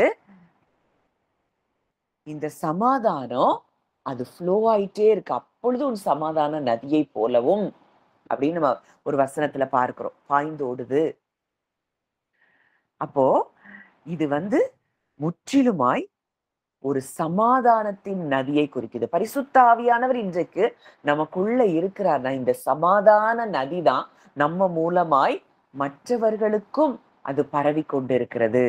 இந்த சமாதானம் அது ஃப்ளோ ஆயிட்டே இருக்கு. அப்பொழுது ஒரு சமாதான நதியை போலவும் அப்படின்னு நம்ம ஒரு வசனத்துல பார்க்கிறோம். பாய்ந்து ஓடுது. அப்போ இது முற்றிலுமாய் ஒரு சமாதானத்தின் நதியை குறிக்குது. பரிசுத்த ஆவியானவர் இன்றைக்கு நமக்குள்ள இருக்கிறார்னா, இந்த சமாதான நதி தான் நம்ம மூலமாய் மற்றவர்களுக்கும் அது பரவி கொண்டிருக்கிறது.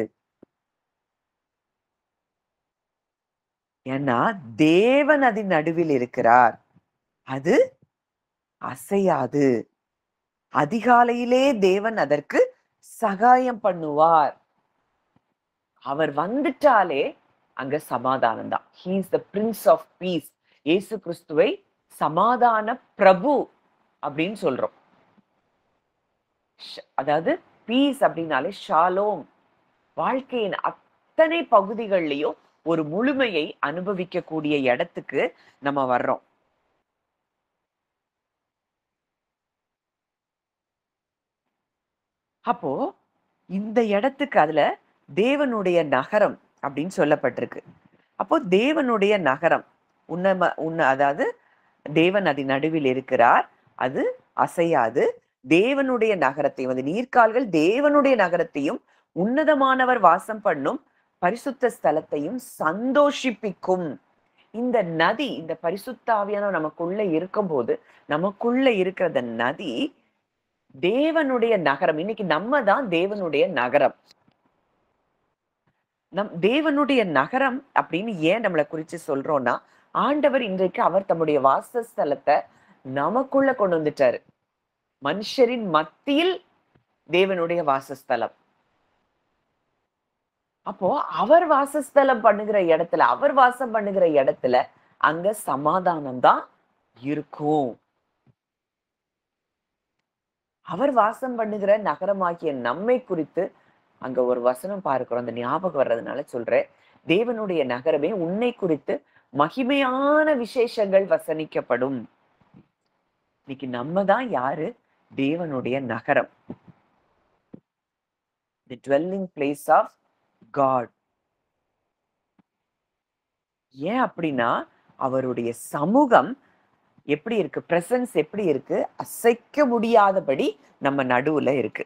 ஏன்னா தேவன் அதன் நடுவில் இருக்கிறார். அது அசையாது. அதிகாலையிலே தேவன் அதற்கு சகாயம் பண்ணுவார். அவர் வந்துட்டாலே அங்க சமாதானம் தான். He is the Prince of Peace. இயேசு கிறிஸ்துவை சமாதான பிரபு அப்படின்னு சொல்றோம். அதாவது பீஸ் அப்படின்னாலே ஷாலோம். வாழ்க்கையின் அத்தனை பகுதிகள்லயும் ஒரு முழுமையை அனுபவிக்கக்கூடிய இடத்துக்கு நம்ம வர்றோம். அப்போ இந்த இடத்துக்கு அதுல தேவனுடைய நகரம் அப்படின்னு சொல்லப்பட்டிருக்கு. அப்போ தேவனுடைய நகரம் அதாவது தேவன் அதன் நடுவில் இருக்கிறார். அது அசையாது. தேவனுடைய நகரத்தையும், நீர்க்கால்கள் தேவனுடைய நகரத்தையும் உன்னதமானவர் வாசம் பண்ணும் பரிசுத்த ஸ்தலத்தையும் சந்தோஷிப்பிக்கும். இந்த நதி, இந்த பரிசுத்த ஆவியானவர் நமக்குள்ள இருக்கும்போது, நமக்குள்ள இருக்கிற நதி தேவனுடைய நகரம். இன்னைக்கு நம்ம தான் தேவனுடைய நகரம். தேவனுடைய நகரம் அப்படின்னு ஏன் நம்மளை குறிச்சு சொல்றோம்னா, ஆண்டவர் இன்றைக்கு அவர் தம்முடைய வாசஸ்தலத்தை நமக்குள்ள கொண்டு வந்துட்டாரு. மனுஷரின் மத்தியில் தேவனுடைய வாசஸ்தலம். அப்போ அவர் வாசஸ்தலம் பண்ணுகிற இடத்துல, அவர் வாசம் பண்ணுகிற இடத்துல அங்க சமாதானம் தான் இருக்கும். அவர் வாசம் பண்ணுகிற நகரமாகிய நம்மை குறித்து அங்க ஒரு வசனம் பார்க்கிறோம். அந்த ஞாபகம் வர்றதுனால சொல்றேன். தேவனுடைய நகரமே உன்னை குறித்து மகிமையான விசேஷங்கள் வசனிக்கப்படும். இன்னைக்கு நம்ம தான் யாரு? தேவனுடைய நகரம். The dwelling place of God. ஏன் அப்படின்னா, அவருடைய சமூகம் எப்படி இருக்கு? பிரசன்ஸ் எப்படி இருக்கு? அசைக்க முடியாதபடி நம்ம நடுவுல இருக்கு.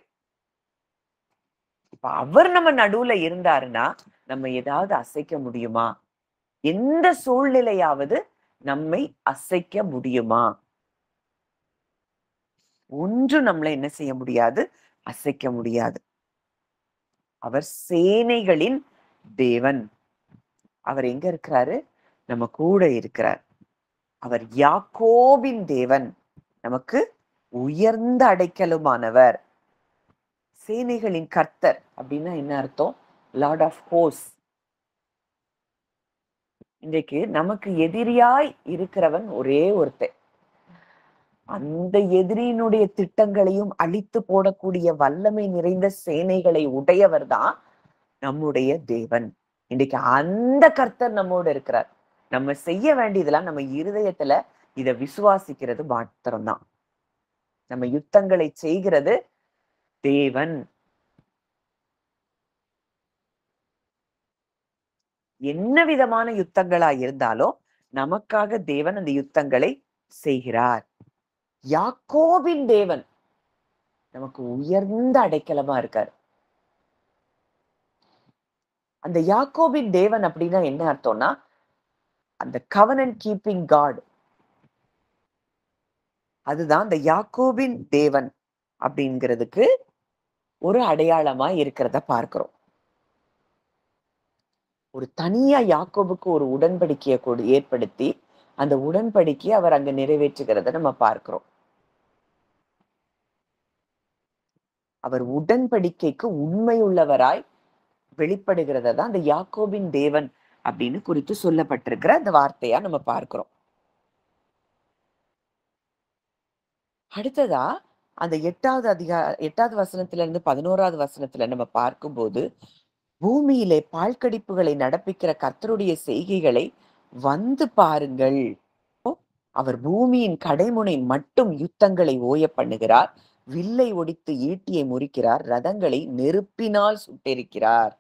இப்ப அவர் நம்ம நடுவுல இருந்தாருன்னா நம்ம ஏதாவது அசைக்க முடியுமா? எந்த சூழ்நிலையாவது நம்மை அசைக்க முடியுமா? ஒன்று நம்மளை என்ன செய்ய முடியாது? அசைக்க முடியாது. அவர் சேனைகளின் தேவன். அவர் எங்க இருக்கிறாரு? நம்ம கூட இருக்கிறார். அவர் யாக்கோபின் தேவன். நமக்கு உயர்ந்த அடைக்கலுமானவர். சேனைகளின் கர்த்தர் அப்படின்னா என்ன அர்த்தம்? Lord of host. இன்றைக்கு நமக்கு எதிரியாய் இருக்கிறவன் ஒரே ஒருத்தன். அந்த எதிரியினுடைய திட்டங்களையும் அழித்து போடக்கூடிய வல்லமை நிறைந்த சேனைகளை உடையவர் தான் நம்முடைய தேவன். இன்றைக்கு அந்த கர்த்தர் நம்மோடு இருக்கிறார். நம்ம செய்ய வேண்டியதெல்லாம் நம்ம இருதயத்துல இத விசுவாசிக்கிறது மாத்திரம்தான். நம்ம யுத்தங்களை செய்கிறது தேவன். என்ன விதமான யுத்தங்களா இருந்தாலும் நமக்காக தேவன் அந்த யுத்தங்களை செய்கிறார். யாக்கோபின் தேவன் நமக்கு உயர்ந்த அடைக்கலமா இருக்கார். அந்த யாக்கோபின் தேவன் அப்படின்னா என்ன அர்த்தம்னா, அந்த கவனன்ட் கீப்பிங் காட். அதுதான் அந்த யாக்கோபின் தேவன் அப்படிங்கிறதுக்கு ஒரு அடையாளமா இருக்கிறத பார்க்கிறோம். ஒரு தனியா யாக்கோபுக்கு ஒரு உடன்படிக்கையை ஏற்படுத்தி அந்த உடன்படிக்கையை அவர் அங்க நிறைவேற்றுகிறத நம்ம பார்க்கிறோம். அவர் உடன்படிக்கைக்கு உண்மை உள்ளவராய் வெளிப்படுகிறத தான் அந்த யாக்கோபின் தேவன் அப்படின்னு குறித்து சொல்லப்பட்டிருக்கிற அந்த வார்த்தையா நம்ம பார்க்கிறோம். அடுத்ததா அந்த 8வது வசனத்துல இருந்து 11வது வசனத்துல நம்ம பார்க்கும்போது, பூமியிலே பாழ்கடிப்புகளை நடப்பிக்கிற கர்த்தருடைய செய்கைகளை வந்து பாருங்கள். அவர் பூமியின் கடைமுனை மட்டும் யுத்தங்களை ஓய பண்ணுகிறார். வில்லை ஒடித்து ஈட்டியை முறிக்கிறார். ரதங்களை நெருப்பினால் சுட்டெரிக்கிறார்.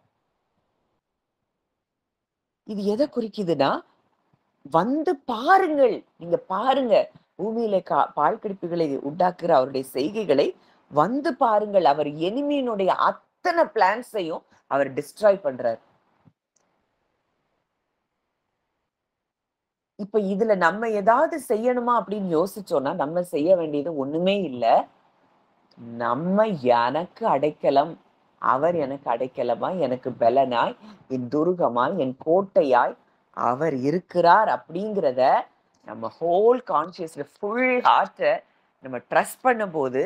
இது எதை குறிக்குதுன்னா, வந்து பாருங்கள். நீங்க பாருங்க. பூமியிலே பாழ்கடிப்புகளை உண்டாக்குற அவருடைய செய்கைகளை வந்து பாருங்கள். அவர் எனிமியினுடைய அத்தனை பிளான்ஸையும் அவர் டிஸ்ட்ராய் பண்றார். இப்ப இதுல நம்ம ஏதாவது செய்யணுமா அப்படின்னு யோசிச்சோம்னா, நம்ம செய்ய வேண்டியது ஒண்ணுமே இல்ல. எனக்கு அடைக்கலம், அவர் எனக்கு அடைக்கலமாய், எனக்கு பெலனாய், என் துருகமாய், என் கோட்டையாய் அவர் இருக்கிறார் அப்படிங்கிறத நம்ம ஹோல் கான்சியஸ்ல ஃபுல் ஹார்ட்ட நம்ம ட்ரஸ்ட் பண்ணும்போது,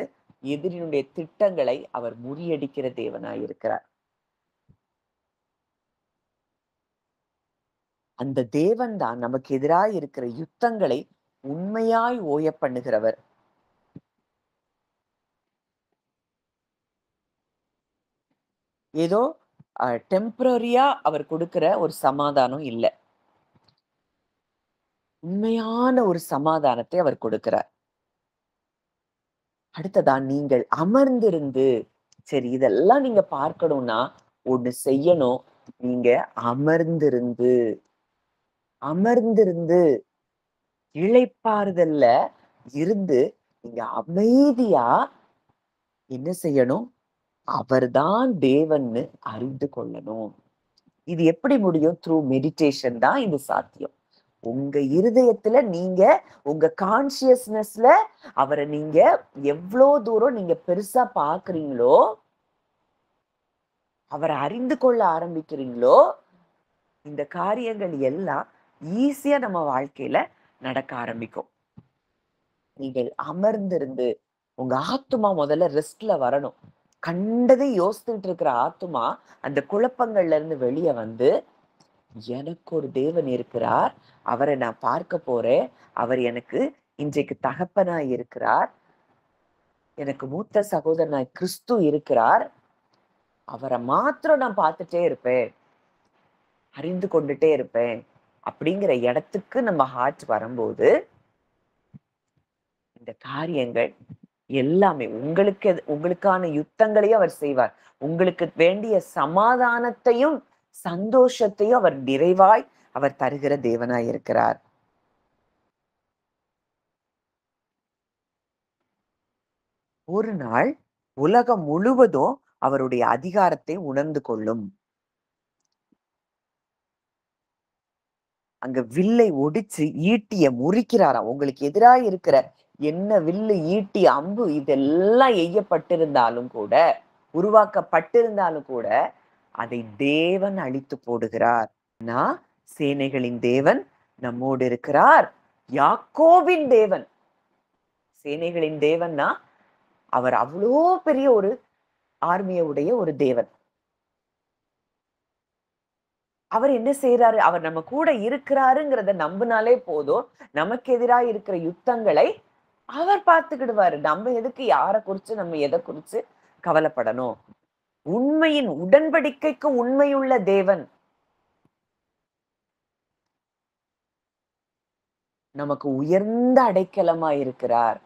எதிரினுடைய திட்டங்களை அவர் முறியடிக்கிற தேவனாய் இருக்கிறார். அந்த தேவன் தான் நமக்கு எதிராய் இருக்கிற யுத்தங்களை உண்மையாய் ஓய பண்ணுகிறவர். ஏதோ டெம்பரரியா அவர் கொடுக்கிற ஒரு சமாதானம் இல்ல. உண்மையான ஒரு சமாதானத்தை அவர் கொடுக்கிறார். அடுத்ததா நீங்கள் அமர்ந்திருந்து, சரி இதெல்லாம் நீங்க பார்க்கணும்னா ஒண்ணு செய்யணும். நீங்க அமர்ந்திருந்து அமர்ந்திருந்து இளைப்பாறுதல்ல இருந்து நீங்க அமைதியா என்ன செய்யணும்? அவர்தான் தேவன்னு அறிந்து கொள்ளணும். இது எப்படி முடியும்? த்ரூ மெடிடேஷன் தான் இது சாத்தியம். உங்க இருதயத்துல நீங்க உங்க கான்சியஸ்னஸ்ல அவரை நீங்க எவ்வளவு தூரம் நீங்க பெருசா பாக்குறீங்களோ, அவரை அறிந்து கொள்ள ஆரம்பிக்கிறீங்களோ, இந்த காரியங்கள் எல்லாம் ஈஸியா நம்ம வாழ்க்கையில நடக்க ஆரம்பிக்கும். நீங்கள் அமர்ந்திருந்து உங்க ஆத்துமா முதல்ல ரெஸ்ட்ல வரணும். கண்டதை யோசித்துட்டு இருக்கிற ஆத்துமா அந்த குழப்பங்கள்ல இருந்து வெளியே வந்து, எனக்கு ஒரு தேவன் இருக்கிறார், அவரை நான் பார்க்க போறேன், அவர் எனக்கு இன்றைக்கு தகப்பனாய் இருக்கிறார், எனக்கு மூத்த சகோதரனாய் கிறிஸ்து இருக்கிறார், அவரை மாத்திரம் நான் பார்த்துட்டே இருப்பேன், அறிந்து கொண்டுட்டே இருப்பேன் அப்படிங்கிற இடத்துக்கு நம்ம ஹார்ட் வரும்போது, இந்த காரியங்கள் எல்லாமே உங்களுக்கான யுத்தங்களையும் அவர் செய்வார். உங்களுக்கு வேண்டிய சமாதானத்தையும் சந்தோஷத்தையும் அவர் நிறைவாய் அவர் தருகிற தேவனாய் இருக்கிறார். ஒரு நாள் உலகம் முழுவதும் அவருடைய அதிகாரத்தை உணர்ந்து கொள்ளும். அங்க வில்லை ஒடிச்சு ஈட்டிய முறிக்கிறாராம். உங்களுக்கு எதிராக இருக்கிற என்ன வில்லு, ஈட்டி, அம்பு இதெல்லாம் எய்யப்பட்டிருந்தாலும் கூட, உருவாக்கப்பட்டிருந்தாலும் கூட, அதை தேவன் அழித்து போடுகிறார். சேனைகளின் தேவன் நம்மோடு இருக்கிறார். யாக்கோபின் தேவன். சேனைகளின் தேவன்னா அவர் அவ்வளோ பெரிய ஒரு ஆர்மியுடைய ஒரு தேவன். அவர் என்ன செய்யறாரு? அவர் நம்ம கூட இருக்கிறாருங்கிறத நம்பினாலே போதும். நமக்கு எதிராக இருக்கிற யுத்தங்களை அவர் பார்த்துக்கிடுவாரு. நம்ம எதுக்கு யாரை குறிச்சு நம்ம எதை குறிச்சு கவலைப்படணும்? உண்மையின் உடன்படிக்கைக்கு உண்மையுள்ள தேவன் நமக்கு உயர்ந்த அடைக்கலமா இருக்கிறார்.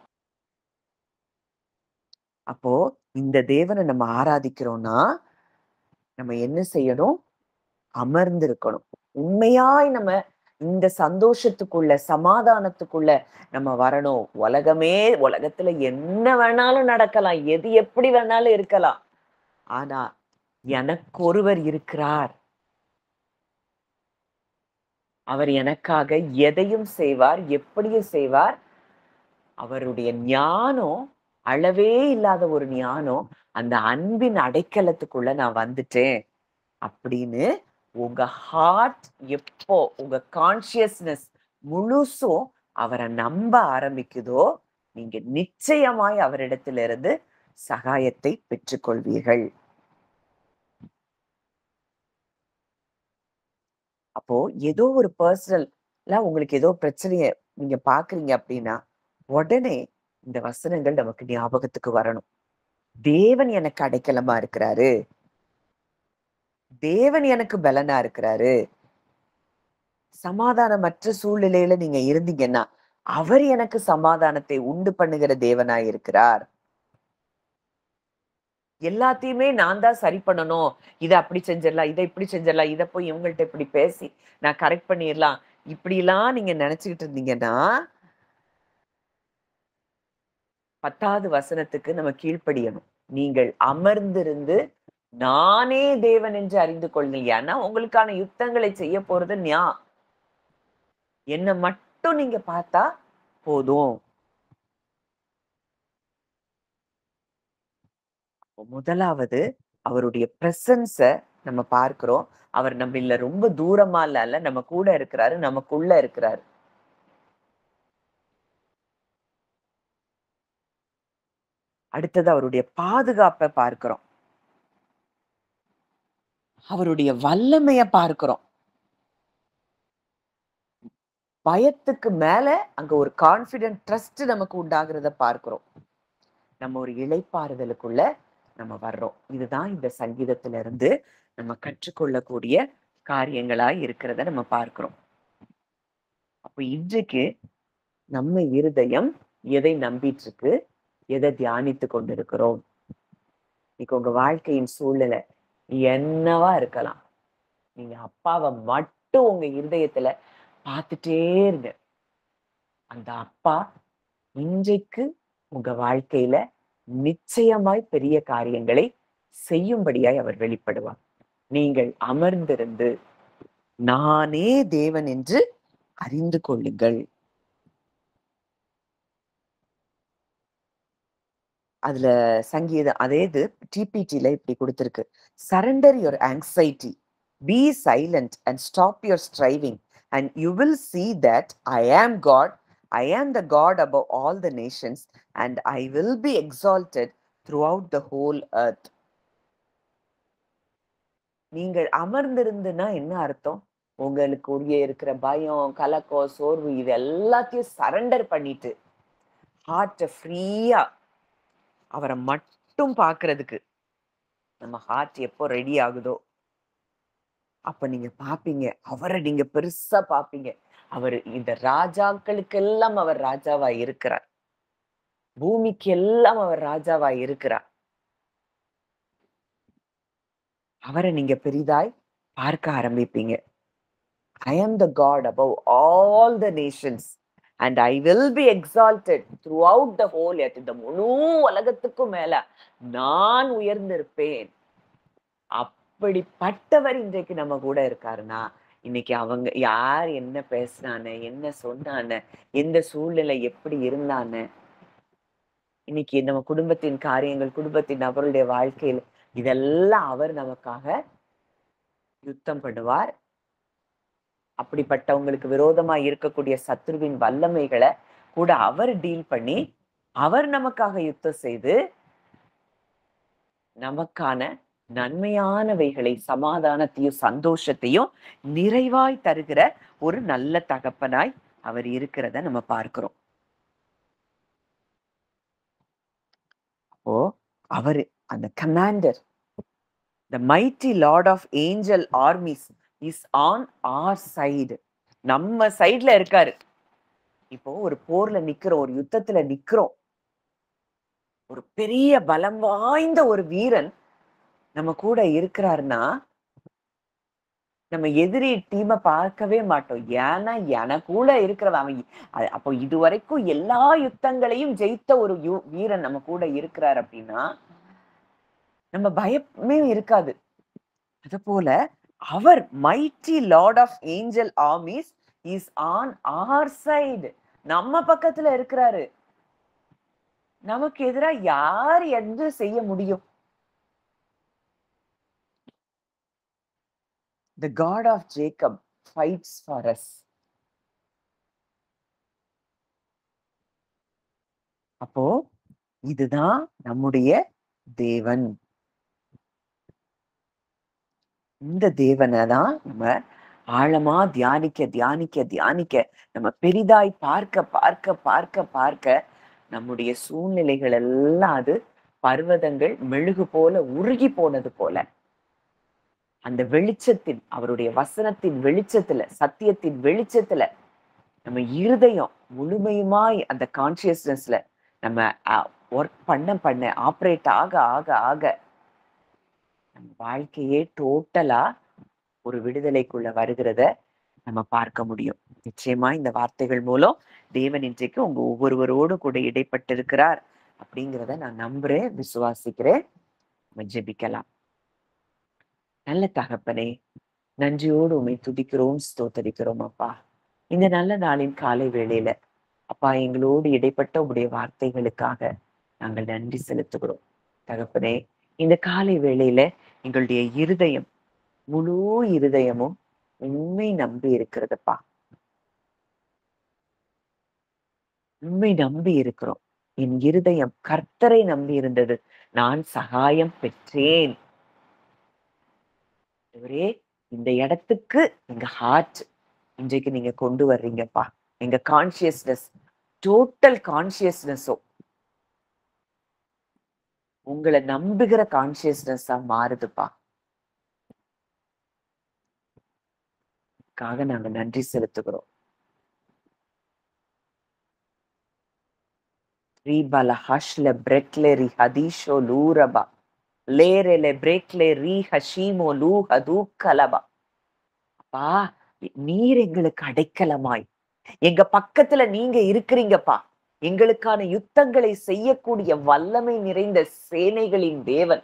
அப்போ இந்த தேவனை நம்ம ஆராதிக்கிறோம்னா நம்ம என்ன செய்யணும்? அமர்ந்திருக்கணும். உண்மையாய் நம்ம இந்த சந்தோஷத்துக்குள்ள, சமாதானத்துக்குள்ள நம்ம வரணும். உலகத்துல என்ன வேணாலும் நடக்கலாம், எது எப்படி வேணாலும் இருக்கலாம். ஆனா எனக்கு ஒருவர் இருக்கிறார், அவர் எனக்காக எதையும் செய்வார், எப்படியும் செய்வார். அவருடைய ஞானம் அளவே இல்லாத ஒரு ஞானம். அந்த அன்பின் அடைக்கலத்துக்குள்ள நான் வந்துட்டேன் அப்படின்னு உங்க ஹார்ட் எப்போ உங்க கான்சியஸ்னஸ் முழுசும் அவரை நம்ப ஆரம்பிக்குதோ, நீங்க நிச்சயமாய் அவரிடத்திலிருந்து சகாயத்தை பெற்றுக்கொள்வீர்கள். அப்போ ஏதோ ஒரு பர்சனல் உங்களுக்கு ஏதோ பிரச்சனைய நீங்க பாக்குறீங்க அப்படின்னா, உடனே இந்த வசனங்கள் நமக்கு ஞாபகத்துக்கு வரணும். தேவன் எனக்கு அடைக்கலமா இருக்கிறாரு. தேவன் எனக்கு பலனா இருக்கிறாரு. சமாதானமற்ற சூழ்நிலையில நீங்க இருந்தீங்கன்னா, அவர் எனக்கு சமாதானத்தை உண்டு பண்ணுகிற தேவனாய் இருக்கிறார். எல்லாத்தையுமே நான் தான் சரி பண்ணணும். இத அப்படி செஞ்சிடலாம், இத இப்படி செஞ்சிடலாம், இத போய் இவங்கள்ட்ட இப்படி பேசி நான் கரெக்ட் பண்ணிடலாம். இப்படிலாம் நீங்க நினைச்சுக்கிட்டு இருந்தீங்கன்னா, 10வது வசனத்துக்கு நம்ம கீழ்ப்படியணும். நீங்கள் அமர்ந்திருந்து நானே தேவன் என்று அறிந்து கொள்ளுங்கள். ஏன்னா உங்களுக்கான யுத்தங்களை செய்ய போறது என்ன மட்டும் நீங்க பார்த்தா போதும். முதலாவது அவருடைய பிரசன்ஸ நம்ம பார்க்கிறோம். அவர் நம்மள ரொம்ப தூரமா இல்ல, நம்ம கூட இருக்கிறாரு, நமக்குள்ள இருக்கிறாரு. அடுத்தது அவருடைய பாதுகாப்ப பார்க்கிறோம். அவருடைய வல்லமைய பார்க்கிறோம். பயத்துக்கு மேல அங்க ஒரு கான்ஃபிடென்ட் ட்ரஸ்ட் நமக்கு உண்டாகிறத பார்க்கிறோம். நம்ம ஒரு இளைப்பாறுதலுக்குள்ள நம்ம வர்றோம். இதுதான் இந்த சங்கீதத்துல இருந்து நம்ம கற்றுக்கொள்ளக்கூடிய காரியங்களாய் இருக்கிறத நம்ம பார்க்கிறோம். அப்ப இன்றைக்கு நம்ம இருதயம் எதை நம்பிட்டு இருக்கு? எதை தியானித்து கொண்டிருக்கிறோம்? இன்னைக்கு உங்க வாழ்க்கையின் சூழ்நிலை என்னவா இருக்கலாம்? நீங்க அப்பாவை மட்டும் உங்க இருதயத்துல பார்த்துட்டே இருங்க. அந்த அப்பா இன்றைக்கு உங்க வாழ்க்கையில நிச்சயமாய் பெரிய காரியங்களை செய்யும்படியாய் அவர் வெளிப்படுவார். நீங்கள் அமர்ந்திருந்து நானே தேவன் என்று அறிந்து கொள்ளுங்கள். அதுல சங்கீதம் அதே இது டிபிடில இப்படி கொடுத்திருக்கு. Surrender your anxiety, be silent and stop your striving and you will see that I am God, I am the God above all the nations and I will be exalted throughout the whole earth. நீங்கள் அமர்ந்திருந்துன்னா என்ன அர்த்தம்? உங்களுக்கு உரிய இருக்கிற பயம், கலக்கம், சோர்வு இது எல்லாத்தையும் சரண்டர் பண்ணிட்டு ஹார்ட்ட ஃப்ரீயா அவரை மட்டும் பார்க்கிறதுக்கு நம்ம ஹார்ட் எப்போ ரெடி ஆகுதோ அப்ப நீங்க பாப்பீங்க, அவரை நீங்க பெருசா பாப்பீங்க. அவர் இந்த ராஜாக்களுக்கெல்லாம் அவர் ராஜாவா இருக்கிறார். பூமிக்கு எல்லாம் அவர் ராஜாவா இருக்கிறார். அவரை நீங்க பெரிதாய் பார்க்க ஆரம்பிப்பீங்க. I am the God above all the nations and I will be exalted throughout the whole earth. இந்த முழு உலகத்துக்கும் மேல நான் உயர்ந்திருப்பேன். அப்படிப்பட்டவர் இன்றைக்கு நம்ம கூட இருக்காருன்னா, இன்னைக்கு அவங்க யார் என்ன பேசுனான்னு, என்ன சொன்னான்னு, எந்த சூழ்நிலை எப்படி இருந்தான்னு, இன்னைக்கு நம்ம குடும்பத்தின் காரியங்கள், குடும்பத்தின் நபருடைய வாழ்க்கையில் இதெல்லாம் அவர் நமக்காக யுத்தம் பண்ணுவார். அப்படிப்பட்டவங்களுக்கு விரோதமா இருக்கக்கூடிய சத்ருவின் வல்லமைகளை கூட அவர் டீல் பண்ணி, அவர் நமக்காக யுத்தம் செய்து நமக்கான நன்மையானவைகளை, சமாதானத்தையும் சந்தோஷத்தையும் நிறைவாய் தருகிற ஒரு நல்ல தகப்பனாய் அவர் இருக்கிறத நம்ம பார்க்கிறோம். அப்போ அவரு அந்த commander, the mighty lord of angel armies is on our side. நம்ம சைடுல இருக்காரு. இப்போ ஒரு போர்ல நிக்கிறோம், ஒரு யுத்தத்துல நிக்கிறோம். ஒரு பெரிய பலம் வாய்ந்த ஒரு வீரன் நம்ம கூட இருக்கிறாருன்னா, நம்ம எதிரி டீமை பார்க்கவே மாட்டோம். ஏன்னா எனக்குள்ள இருக்கிறவன் அவன் அப்போ இதுவரைக்கும் எல்லா யுத்தங்களையும் ஜெயித்த ஒரு வீரன் நம்ம கூட இருக்கிறார் அப்படின்னா நம்ம பயமே இருக்காது. அது போல அவர் mighty lord of angel armies is on our side. நம்ம பக்கத்துல இருக்கிறாரு. நமக்கு எதிரா யார் எது செய்ய முடியும்? The God of Jacob fights for us. அப்போ இதுதான் நம்முடைய தேவன். இந்த தேவனை தான் நம்ம ஆழமா தியானிக்க தியானிக்க தியானிக்க நம்ம பெரிதாய் பார்க்க பார்க்க பார்க்க பார்க்க நம்முடைய சூழ்நிலைகள் எல்லாம் அது பர்வதங்கள் மெழுகு போல உருகி போனது போல அந்த வெளிச்சத்தின் அவருடைய வசனத்தின் வெளிச்சத்துல சத்தியத்தின் வெளிச்சத்துல நம்ம இருதயம் முழுமையுமாய் அந்த கான்சியஸ்னஸ்ல நம்ம ஒர்க் பண்ண ஆப்ரேட் ஆக ஆக ஆக நம்ம வாழ்க்கையே டோட்டலா ஒரு விடுதலைக்குள்ள வருகிறத நம்ம பார்க்க முடியும். நிச்சயமா இந்த வார்த்தைகள் மூலம் தேவன் இன்றைக்கு உங்க ஒவ்வொருவரோடு கூட இடைப்பட்டிருக்கிறார் அப்படிங்கிறத நான் நம்புறேன், விசுவாசிக்கிறேன். நம்ம ஜெபிக்கலாம். நல்ல தகப்பனே, நன்றியோடு உம்மை துதிக்கிறோம், ஸ்தோத்தரிக்கிறோம் அப்பா. இந்த நல்ல நாளின் காலை வேளையில அப்பா எங்களோடு இடைப்பட்ட உடைய வார்த்தைகளுக்காக நாங்கள் நன்றி செலுத்துகிறோம் தகப்பனே. இந்த காலை வேளையில எங்களுடைய இருதயம் முழு இருதயமும் உண்மை நம்பி இருக்கிறதுப்பா. உண்மை நம்பி இருக்கிறோம். என் இருதயம் கர்த்தரை நம்பி இருந்தது, நான் சகாயம் பெற்றேன். ஒரே இந்த இடத்துக்கு எங்க ஹார்ட் இன்றைக்கு நீங்க கொண்டு வர்றீங்கப்பா. எங்க கான்சியஸ்னஸ் டோட்டல் கான்சியஸ்னஸும் உங்களை நம்புகிற கான்சியஸ்னஸா மாறுதுப்பா. நாங்க நன்றி செலுத்துகிறோம். ரீபல ஹஷ்ல பிரெக்லெரி ஹதீஷோ லூரபா லேரெல பிரேக்லே ரீ ஹஷீமோ லூ ஹதூ கலபா. அப்பா நீர் எங்களுக்கு அடைக்கலமாய் எங்க பக்கத்துல நீங்க இருக்கிறீங்கப்பா. எங்களுக்கான யுத்தங்களை செய்யக்கூடிய வல்லமை நிறைந்த சேனைகளின் தேவன்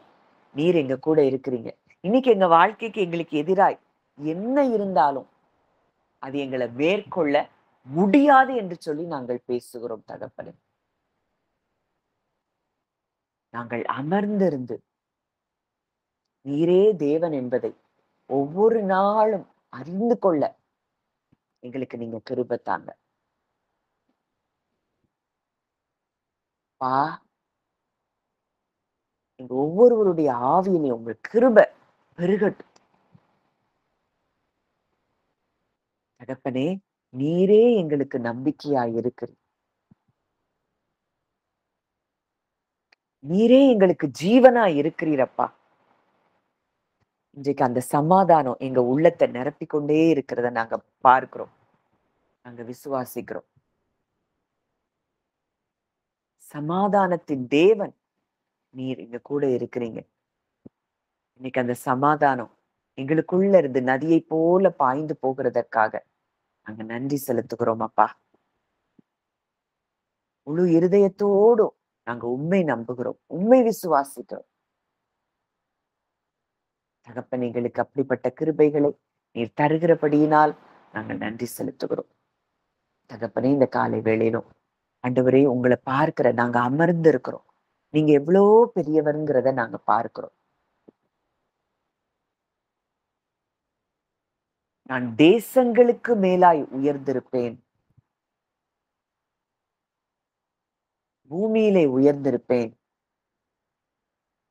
நீர் எங்க கூட இருக்கிறீங்க. இன்னைக்கு எங்க வாழ்க்கைக்கு எங்களுக்கு எதிராய் என்ன இருந்தாலும் அது எங்களை மேற்கொள்ள முடியாது என்று சொல்லி நாங்கள் பேசுகிறோம் தகப்பனே. நாங்கள் அமர்ந்திருந்து நீரே தேவன் என்பதை ஒவ்வொரு நாளும் அறிந்து கொள்ள எங்களுக்கு நீங்க கிருபை தாங்க பா. எங்க ஒவ்வொருவருடைய ஆவியிலே உங்க கிருபை பெருகட்டும் தகப்பனே. நீரே எங்களுக்கு நம்பிக்கையாய் இருக்கிறீர். நீரே எங்களுக்கு ஜீவனாய் இருக்கிறீரப்பா. இன்றைக்கு அந்த சமாதானம் எங்க உள்ளத்தை நிரப்பிக் கொண்டே இருக்கிறத நாங்க பார்க்கிறோம், நாங்க விசுவாசிக்கிறோம். சமாதானத்தின் தேவன் நீர் எங்க கூட இருக்கிறீங்க. இன்னைக்கு அந்த சமாதானம் எங்களுக்குள்ள இருந்து நதியை போல பாய்ந்து போகிறதற்காக நாங்க நன்றி செலுத்துகிறோம் அப்பா. முழு இருதயத்தோடும் நாங்க உண்மை நம்புகிறோம், உண்மை விசுவாசிக்கிறோம் தகப்பன். எங்களுக்கு அப்படிப்பட்ட கிருபைகளை நீர் தருகிறபடியினால் நாங்கள் நன்றி செலுத்துகிறோம் தகப்பனே. இந்த காலை வேளையிலும் ஆண்டவரே உங்களை பார்க்கிற நாங்க அமர்ந்து இருக்கிறோம். நீங்க எவ்வளோ பெரியவருங்கிறத நாங்க பார்க்கிறோம். நான் தேசங்களுக்கு மேலாய் உயர்ந்திருப்பேன், பூமியிலே உயர்ந்திருப்பேன்.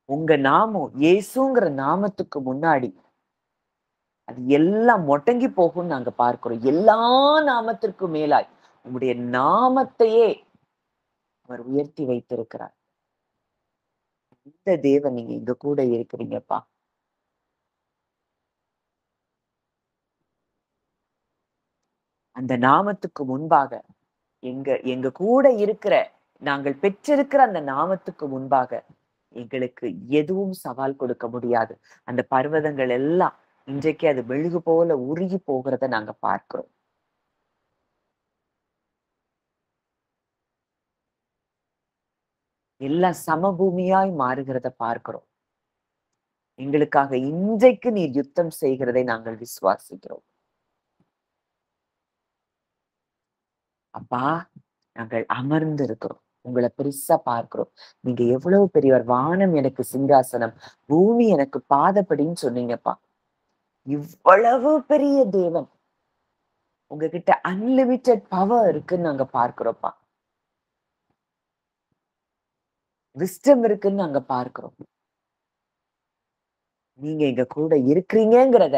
உங்க நாமம் இயேசுங்கிற நாமத்துக்கு முன்னாடி அது எல்லாம் முடங்கி போகும் நாங்க பார்க்கிறோம். எல்லா நாமத்திற்கு மேலாய் உங்களுடைய நாமத்தையே அவர் உயர்த்தி வைத்திருக்கிறார். இந்த தேவன் நீங்க எங்க கூட இருக்கிறீங்கப்பா. அந்த நாமத்துக்கு முன்பாக எங்க கூட இருக்கிற நாங்கள் பெற்றிருக்கிற அந்த நாமத்துக்கு முன்பாக எங்களுக்கு எதுவும் சவால் கொடுக்க முடியாது. அந்த பர்வதங்கள் எல்லாம் இன்றைக்கு அது மெழுகு போல உருகி போகிறத நாங்க பார்க்கிறோம். எல்லாம் சமபூமியாய் மாறுகிறத பார்க்கிறோம். எங்களுக்காக இன்றைக்கு நீர் யுத்தம் செய்கிறதை நாங்கள் விசுவாசிக்கிறோம் அப்பா. நாங்கள் அமர்ந்து இருக்கிறோம், உங்களை பெருசா பார்க்கிறோம். நீங்க எவ்வளவு பெரியவர். வானம் எனக்கு சிங்காசனம், பூமி எனக்கு பாதப்படின்னு சொன்னீங்கப்பா. இவ்வளவு பெரிய தேவன் உங்ககிட்ட அன்லிமிட்டெட் பவர் இருக்குன்னு நாங்க பார்க்கிறோம்ப்பா. விஸ்டம் இருக்குன்னு நாங்க பார்க்கிறோம். நீங்க எங்க கூட இருக்கிறீங்கிறத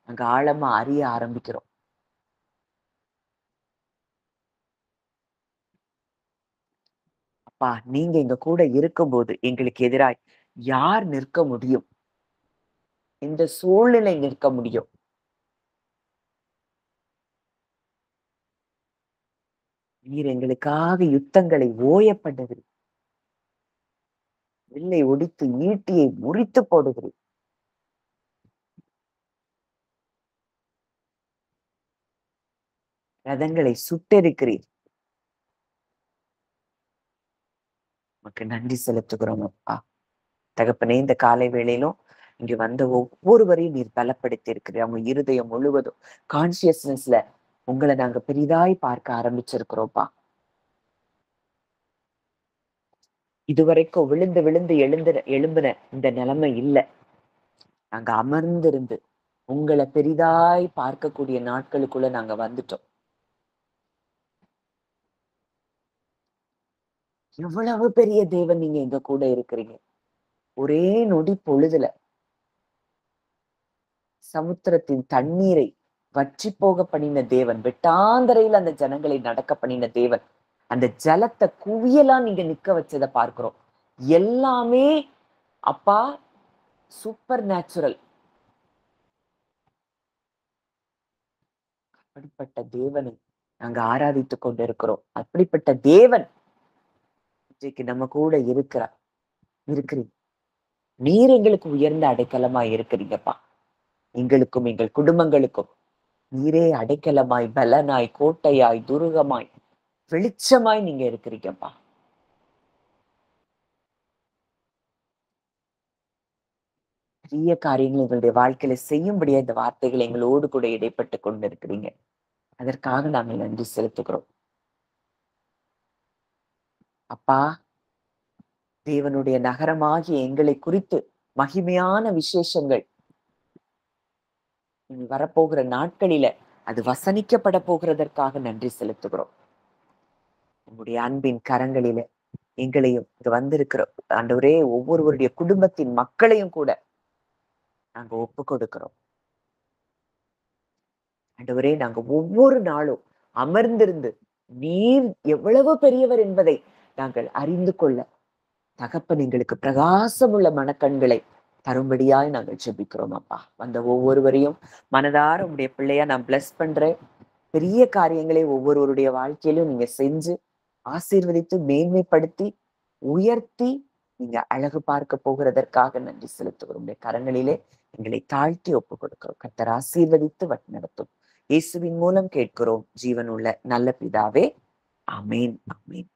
நாங்க ஆழமா அறிய ஆரம்பிக்கிறோம். அப்பா, நீங்க எங்க கூட இருக்கும்போது எங்களுக்கு எதிராய் யார் நிற்க முடியும்? இந்த சூழ்நிலை நிற்க முடியும். நீர் எங்களுக்காக யுத்தங்களை ஓய பண்ணுகிறீர். வில்லை ஒடித்து ஈட்டியை முறித்து போடுகிறீர். ரதங்களை சுட்டெரிக்கிறீர். உமக்கு நன்றி செலுத்துகிறோம் அப்பா. தகப்பனே, இந்த காலை வேளையிலும் இங்க வந்த ஒவ்வொருவரையும் நீர் பலப்படுத்தி இருக்கிறீர். அவங்க இருதயம் முழுவதும் கான்சியஸ்னஸ்ல உங்களை நாங்க பெரிதாய் பார்க்க ஆரம்பிச்சிருக்கிறோம்ப்பா. இதுவரைக்கும் விழுந்து விழுந்து எழும்பின இந்த நிலைமை இல்ல. நாங்க அமர்ந்திருந்து உங்களை பெரிதாய் பார்க்கக்கூடிய நாட்களுக்குள்ள நாங்க வந்துட்டோம். எவ்வளவு பெரிய தேவன் நீங்க எங்க கூட இருக்கிறீங்க. ஒரே நொடி பொழுதுல சமுத்திரத்தின் தண்ணீரை வற்றி போக பண்ணின தேவன், வெட்டாந்தரையில் அந்த ஜனங்களை நடக்க பண்ணின தேவன், அந்த ஜலத்தை குவியலா நீங்க நிக்க வச்சதை பார்க்கிறோம். எல்லாமே அப்பா சூப்பர் நேச்சுரல். அப்படிப்பட்ட தேவனை நாங்க ஆராதித்துக் கொண்டிருக்கிறோம். அப்படிப்பட்ட தேவன் இன்றைக்கு நம்ம கூட இருக்கிறீங்க. நீர் எங்களுக்கு உயர்ந்த அடைக்கலமா இருக்கிறீங்கப்பா. எங்களுக்கும் எங்கள் குடும்பங்களுக்கும் நீரே அடைக்கலமாய், பலனாய், கோட்டையாய், துருகமாய், வெளிச்சமாய் நீங்க இருக்கிறீங்கப்பா. பெரிய காரியங்கள் எங்களுடைய வாழ்க்கையில செய்யும்படியா இந்த வார்த்தைகள் எங்களோடு கூட இடைப்பட்டு கொண்டு இருக்கிறீங்க. அதற்காக நாங்கள் நன்றி செலுத்துகிறோம். அப்பா, தேவனுடைய நகரமாகிய எங்களை குறித்து மகிமையான விசேஷங்கள் இனி வரப்போகிற நாட்களில அது வசனிக்கப்பட போகிறதற்காக நன்றி செலுத்துகிறோம். உங்களுடைய அன்பின் கரங்களில எங்களையும் இங்க வந்திருக்கிற ஆண்டவரே ஒவ்வொருவருடைய குடும்பத்தின் மக்களையும் கூட நாங்க ஒப்பு கொடுக்கிறோம். ஆண்டவரே, நாங்க ஒவ்வொரு நாளும் அமர்ந்திருந்து நீர் எவ்வளவு பெரியவர் என்பதை நாங்கள் அறிந்து கொள்ள தகப்பன் எங்களுக்கு பிரகாசமுள்ள மனக்கண்களை தரும்படியாய் நாங்கள் ஜெபிக்கிறோம் அப்பா. வந்த ஒவ்வொருவரையும் மனதார உங்களுடைய பிள்ளையா நான் பிளஸ் பண்றேன். பெரிய காரியங்களை ஒவ்வொருவருடைய வாழ்க்கையிலும் நீங்க செஞ்சு ஆசீர்வதித்து மேன்மைப்படுத்தி உயர்த்தி நீங்க அழகு பார்க்க போகிறதற்காக நன்றி செலுத்துகிறோம். உங்களுடைய கரங்களிலே எங்களை தாழ்த்தி ஒப்பு கொடுக்கிறோம். கர்த்தர் ஆசீர்வதித்து வழி நடத்தும். இயேசுவின் மூலம் கேட்கிறோம் ஜீவனுள்ள நல்ல பிதாவே. ஆமேன், ஆமேன்.